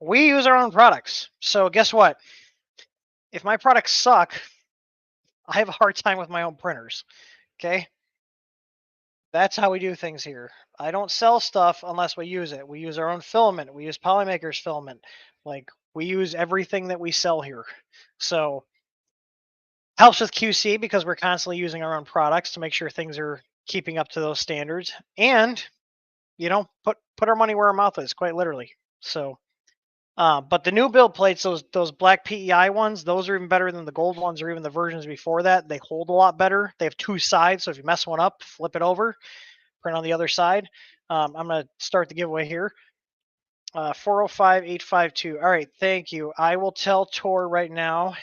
A: We use our own products. So guess what? If my products suck, I have a hard time with my own printers. Okay? That's how we do things here. I don't sell stuff unless we use it. We use our own filament. We use Polymaker's filament. Like, we use everything that we sell here. So helps with QC because we're constantly using our own products to make sure things are keeping up to those standards. And, put our money where our mouth is, quite literally. So but the new build plates, those black PEI ones, those are even better than the gold ones or even the versions before that. They hold a lot better. They have two sides, so if you mess one up, flip it over, print on the other side. I'm going to start the giveaway here. 405852. All right, thank you. I will tell Tor right now.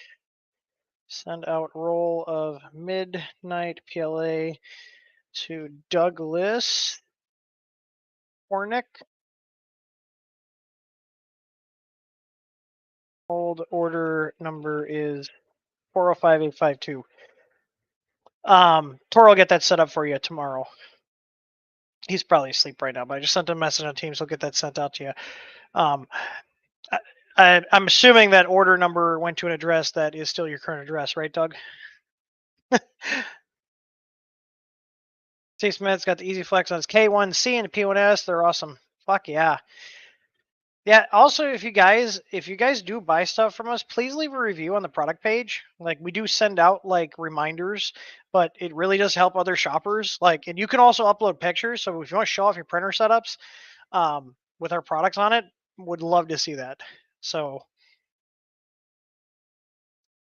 A: Send out roll of midnight PLA to Douglas Hornick. Hold order number is 405852. Tor will get that set up for you tomorrow. He's probably asleep right now, but I just sent him a message on Teams. He'll get that sent out to you. I'm assuming that order number went to an address that is still your current address, right, Doug? T. Smith's got the Easy Flex on his K1C and the P1S. They're awesome. Fuck yeah. Yeah. Also, if you guys do buy stuff from us, please leave a review on the product page. Like, we do send out like reminders, but it really does help other shoppers. Like, and you can also upload pictures. So if you want to show off your printer setups with our products on it, would love to see that. So,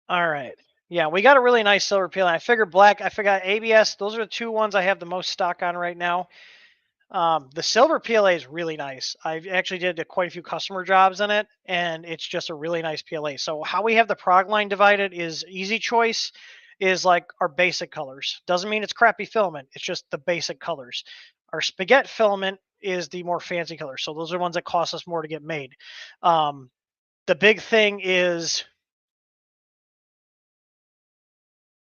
A: all right. Yeah, we got a really nice silver peel. I figured black. I forgot ABS. Those are the two ones I have the most stock on right now. The silver PLA is really nice. I actually did quite a few customer jobs in it, and it's just a really nice PLA. So how we have the prog line divided is easy choice is like our basic colors. Doesn't mean it's crappy filament. It's just the basic colors. Our spaghetti filament is the more fancy colors. So those are ones that cost us more to get made. The big thing is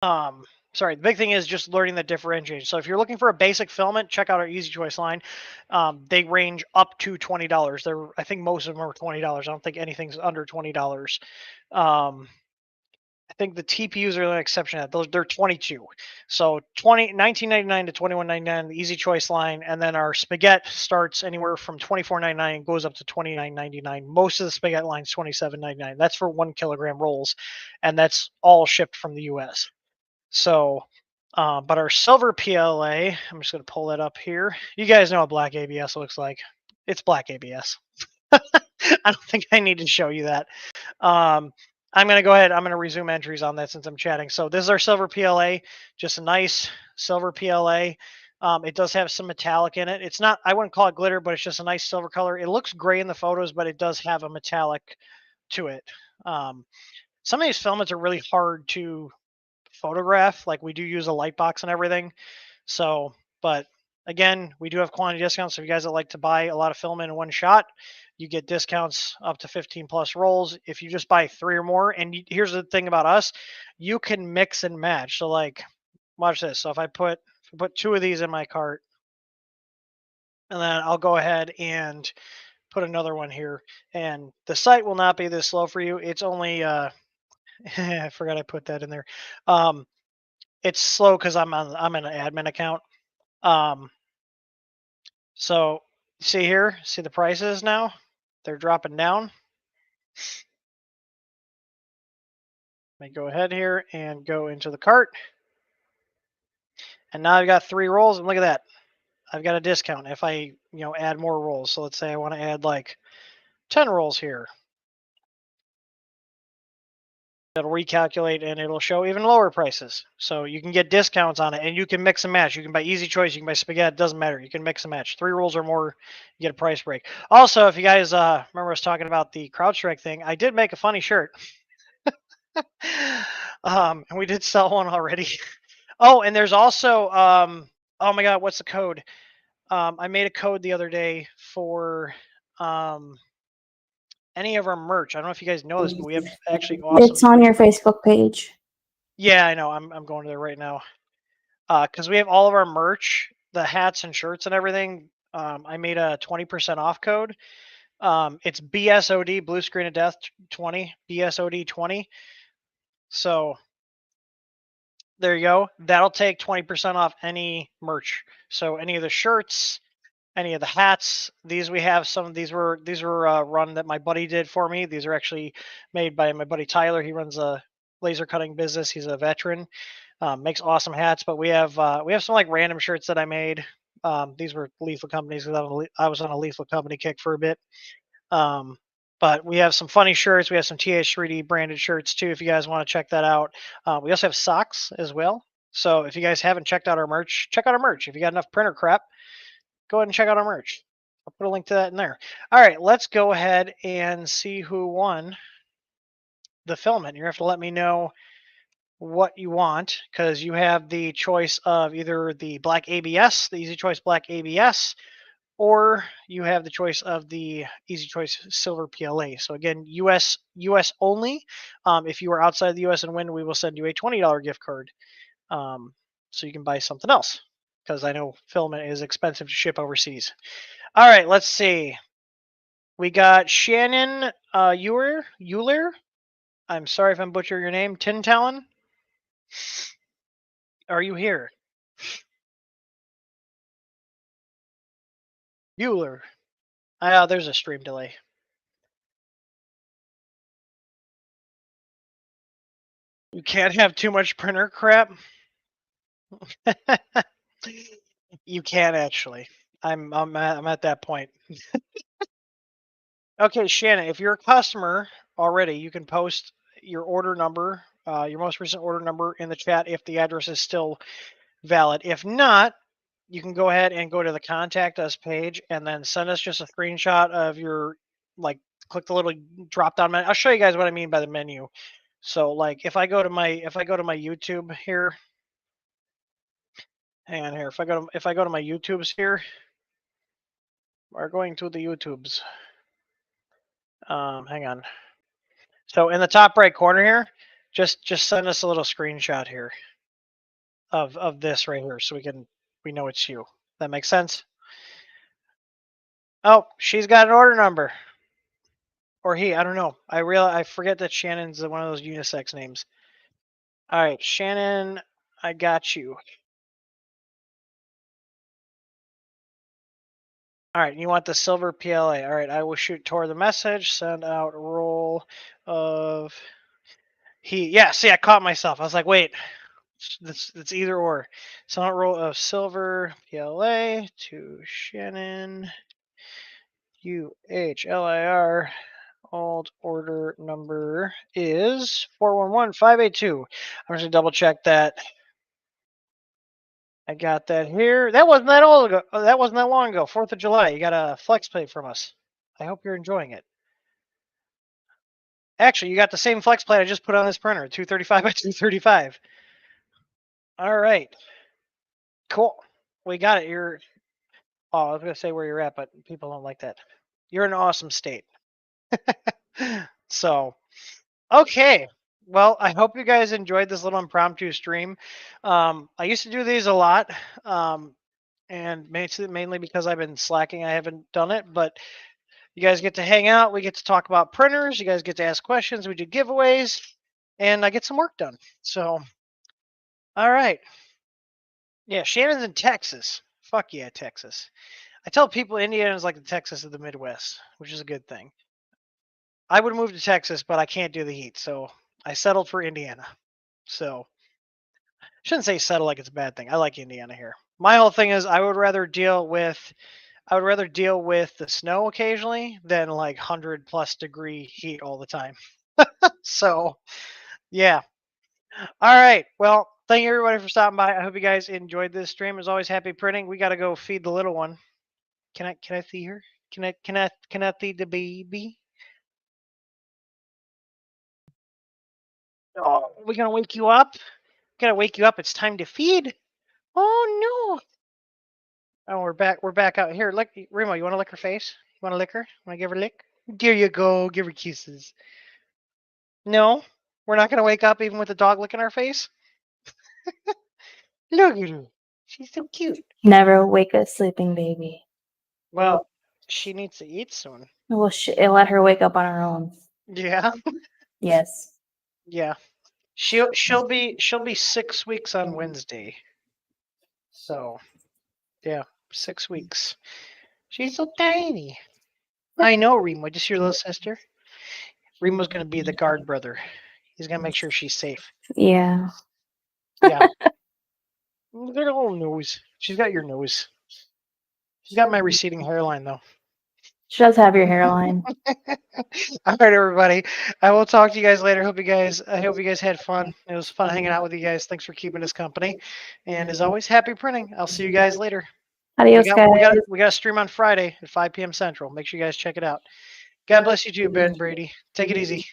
A: the big thing is just learning the differentiation. So if you're looking for a basic filament, check out our Easy Choice line. They range up to $20. I think most of them are $20. I don't think anything's under $20. I think the TPUs are an exception to that. They're 22. So $19.99 to $21.99, the Easy Choice line, and then our spaghetti starts anywhere from $24.99 and goes up to $29.99. Most of the spaghetti line's $27.99. That's for 1 kilogram rolls, and that's all shipped from the US. So, but our silver PLA, I'm just going to pull that up here. You guys know what black ABS looks like. It's black ABS. I don't think I need to show you that. I'm going to go ahead. I'm going to resume entries on that since I'm chatting. So this is our silver PLA, just a nice silver PLA. It does have some metallic in it. It's not, I wouldn't call it glitter, but it's just a nice silver color. It looks gray in the photos, but it does have a metallic to it. Some of these filaments are really hard to photograph. Like, we do use a light box and everything. So, but again, we do have quantity discounts. So if you guys that like to buy a lot of filament in one shot, you get discounts up to 15 plus rolls. If you just buy 3 or more, and here's the thing about us, you can mix and match. So like, watch this. So if I put 2 of these in my cart, and then I'll go ahead and put another one here, and the site will not be this slow for you. It's only I forgot I put that in there. It's slow because I'm in an admin account. So see here, see the prices now? They're dropping down. Let me go ahead here and go into the cart. And now I've got 3 rolls, and look at that. I've got a discount if I, add more rolls. So let's say I want to add like 10 rolls here. It'll recalculate and it'll show even lower prices. So you can get discounts on it, and you can mix and match. You can buy Easy Choice, you can buy spaghetti, it doesn't matter. You can mix and match. 3 rolls or more, you get a price break. Also, if you guys remember us talking about the CrowdStrike thing, I did make a funny shirt. And we did sell one already. Oh, and there's also oh my god, what's the code? I made a code the other day for any of our merch. I don't know if you guys know this, but we have actually awesome.
C: It's on your Facebook page.
A: Yeah, I know. I'm going to there right now. Because we have all of our merch, the hats and shirts and everything. I made a 20% off code. It's BSOD, Blue Screen of Death 20, BSOD 20. So there you go. That'll take 20% off any merch. So any of the shirts, any of the hats. These we have some. These were run that my buddy did for me. These are actually made by my buddy Tyler. He runs a laser cutting business. He's a veteran. Makes awesome hats. But we have some like random shirts that I made. These were Lethal Companies because I was on a Lethal Company kick for a bit. But we have some funny shirts. We have some TH3D branded shirts too, if you guys want to check that out. We also have socks as well. So if you guys haven't checked out our merch, check out our merch. If you got enough printer crap, go ahead and check out our merch. I'll put a link to that in there. All right, let's go ahead and see who won the filament. You're going to have to let me know what you want, because you have the choice of either the black ABS, the Easy Choice black ABS, or you have the choice of the Easy Choice Silver PLA. So again, US only. If you are outside the US and win, we will send you a $20 gift card, so you can buy something else, because I know filament is expensive to ship overseas. All right, let's see. We got Shannon Euler. I'm sorry if I'm butchering your name. Tin Talon. Are you here? Euler. There's a stream delay. You can't have too much printer crap. You can actually. I'm at that point. Okay, Shannon, if you're a customer already, you can post your order number, your most recent order number in the chat if the address is still valid. If not, you can go ahead and go to the contact us page and then send us just a screenshot of your, click the little drop down menu. I'll show you guys what I mean by the menu. So like if I go to my YouTube here, hang on here. If I go to my YouTubes here, we're going to the YouTubes. Hang on. So in the top right corner here, just send us a little screenshot here of this right here, so we know it's you. That makes sense? Oh, she's got an order number. Or he, I don't know. I forget that Shannon's one of those unisex names. All right, Shannon, I got you. All right, you want the silver PLA. All right, I will shoot Tor the message, send out a roll of yeah, see, I caught myself. I was like, wait, it's either or. Send out roll of silver PLA to Shannon UHLIR. Old order number is 411582. I'm just gonna double check that. I got that here. That wasn't that old ago. That wasn't that long ago. 4th of July. You got a flex plate from us. I hope you're enjoying it. Actually, you got the same flex plate I just put on this printer, 235 by 235. All right. Cool. We got it. I was gonna say where you're at, but people don't like that. You're in an awesome state. So, okay. Well, I hope you guys enjoyed this little impromptu stream. I used to do these a lot, and mainly because I've been slacking, I haven't done it. But You guys get to hang out. We get to talk about printers. You guys get to ask questions. We do giveaways, and I get some work done. So, all right. Yeah, Shannon's in Texas. Fuck yeah, Texas. I tell people Indiana is like the Texas of the Midwest, which is a good thing. I would move to Texas, but I can't do the heat, so I settled for Indiana. So, shouldn't say settle like it's a bad thing. I like Indiana here. My whole thing is I would rather deal with the snow occasionally than like 100+ degree heat all the time. So, yeah. All right. Well, thank you everybody for stopping by. I hope you guys enjoyed this stream. As always, happy printing. We got to go feed the little one. Can I see her? Can I feed the baby? Oh, we're gonna wake you up. Gotta wake you up. It's time to feed. Oh no. Oh, we're back. We're back out here. Lick, Remo. You want to lick her face? You want to lick her? Want to give her a lick? There you go. Give her kisses. No, we're not gonna wake up even with the dog licking our face. Look at her. She's so cute.
C: Never wake a sleeping baby.
A: Well, she needs to eat soon.
C: Well, let her wake up on her own.
A: Yeah.
C: Yes.
A: Yeah. She'll be 6 weeks on Wednesday. So, yeah, 6 weeks. She's so tiny. I know, Remo. Just your little sister. Remo's gonna be the guard brother. He's gonna make sure she's safe.
C: Yeah.
A: Yeah. Look at her little nose. She's got your nose. She's got my receding hairline though.
C: She does have your hairline.
A: All right, everybody. I will talk to you guys later. I hope you guys had fun. It was fun hanging out with you guys. Thanks for keeping us company. And as always, happy printing. I'll see you guys later.
C: Adios,
A: we
C: guys.
A: got a stream on Friday at 5 p.m. Central. Make sure you guys check it out. God bless you too, Ben Brady. Take it easy.